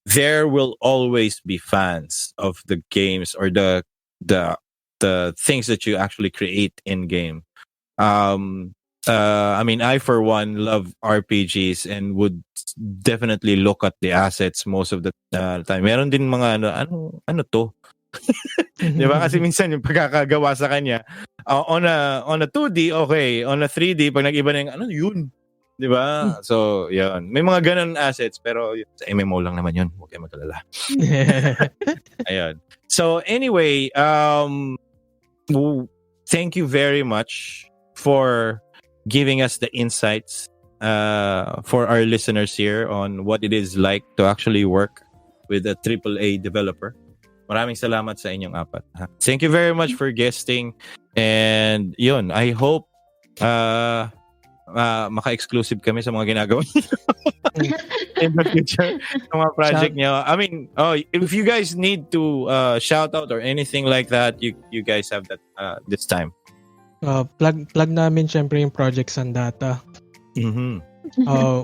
there will always be fans of the games or the things that you actually create in game. I for one love RPGs and would definitely look at the assets most of the time. Meron din mga ano to. 'Di ba? Kasi minsan yung pagkakagawa sa kanya on a 2D okay, on a 3D pag nag-iba na yung ano yun. 'Di ba? So, yun. May mga ganun assets pero sa MMO lang naman yun. Huwag kayo mag-alala. Ayun. So, anyway, thank you very much for giving us the insights for our listeners here on what it is like to actually work with a AAA developer. Maraming salamat sa inyong apat. Ha? Thank you very much for guesting. And yun, I hope maka-exclusive kami sa mga ginagawa in the future sa mga project nyo. I mean, if you guys need to shout out or anything like that, you guys have that this time. Plug namin syempre yung Project Sandata. Mm-hmm.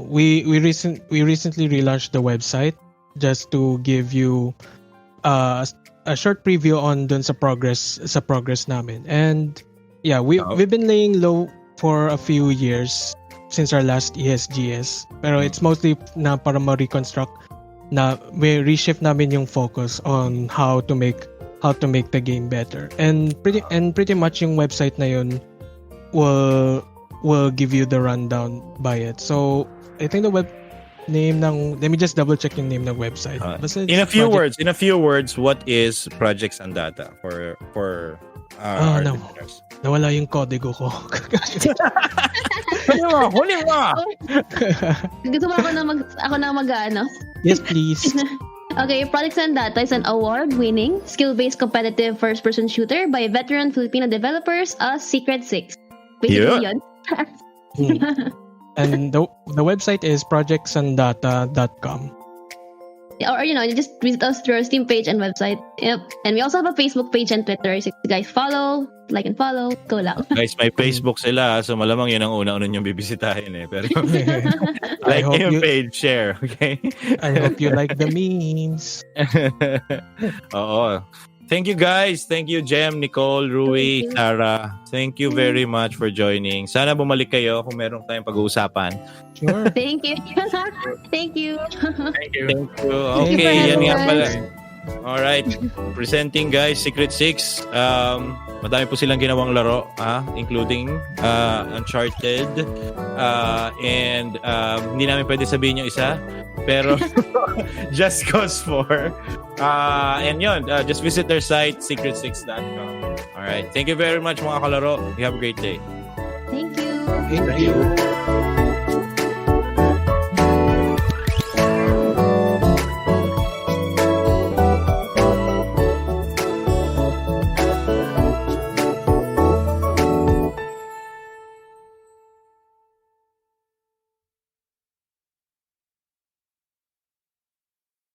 We recently relaunched the website just to give you a short preview on dun sa progress namin. And yeah, we've been laying low for a few years since our last ESGS. Pero it's mostly na para ma-reconstruct na may reshift namin yung focus on how to make the game better. And pretty much yung website na yun will give you the rundown by it. So, I think the web name ng, let me just double check yung name ng website. In a few words, what is Project Sandata for our listeners? Nawala yung kodigo ko. Huli mo! Gusto mo ako na mag-ano? Yes, please. Okay, Project Sandata is an award-winning, skill-based competitive first-person shooter by veteran Filipino developers, Secret 6. Basically yun. And the website is projectsandata.com. Or, you just visit us through our Steam page and website. Yep. And we also have a Facebook page and Twitter. So you guys like and follow. Go lang. Guys, may Facebook sila. So malamang yun ang una yung bibisitahin eh. Pero like yung page, share. Okay? I hope you like the memes. Oo. Thank you guys. Thank you Jem, Nicole, Rui, Sarah. Thank you very much for joining. Sana bumalik kayo kung meron tayong pag-uusapan. Sure. Thank you. Thank you. Thank you. Okay, yan nga pala. Alright. Presenting guys, Secret 6. Madami po silang ginawang laro, including Uncharted. And hindi namin pwede sabihin yung isa. Pero Just Cause 4. And yun, just visit their site, secret6.com. Alright. Thank you very much mga kalaro. You have a great day. Thank you. Thank you.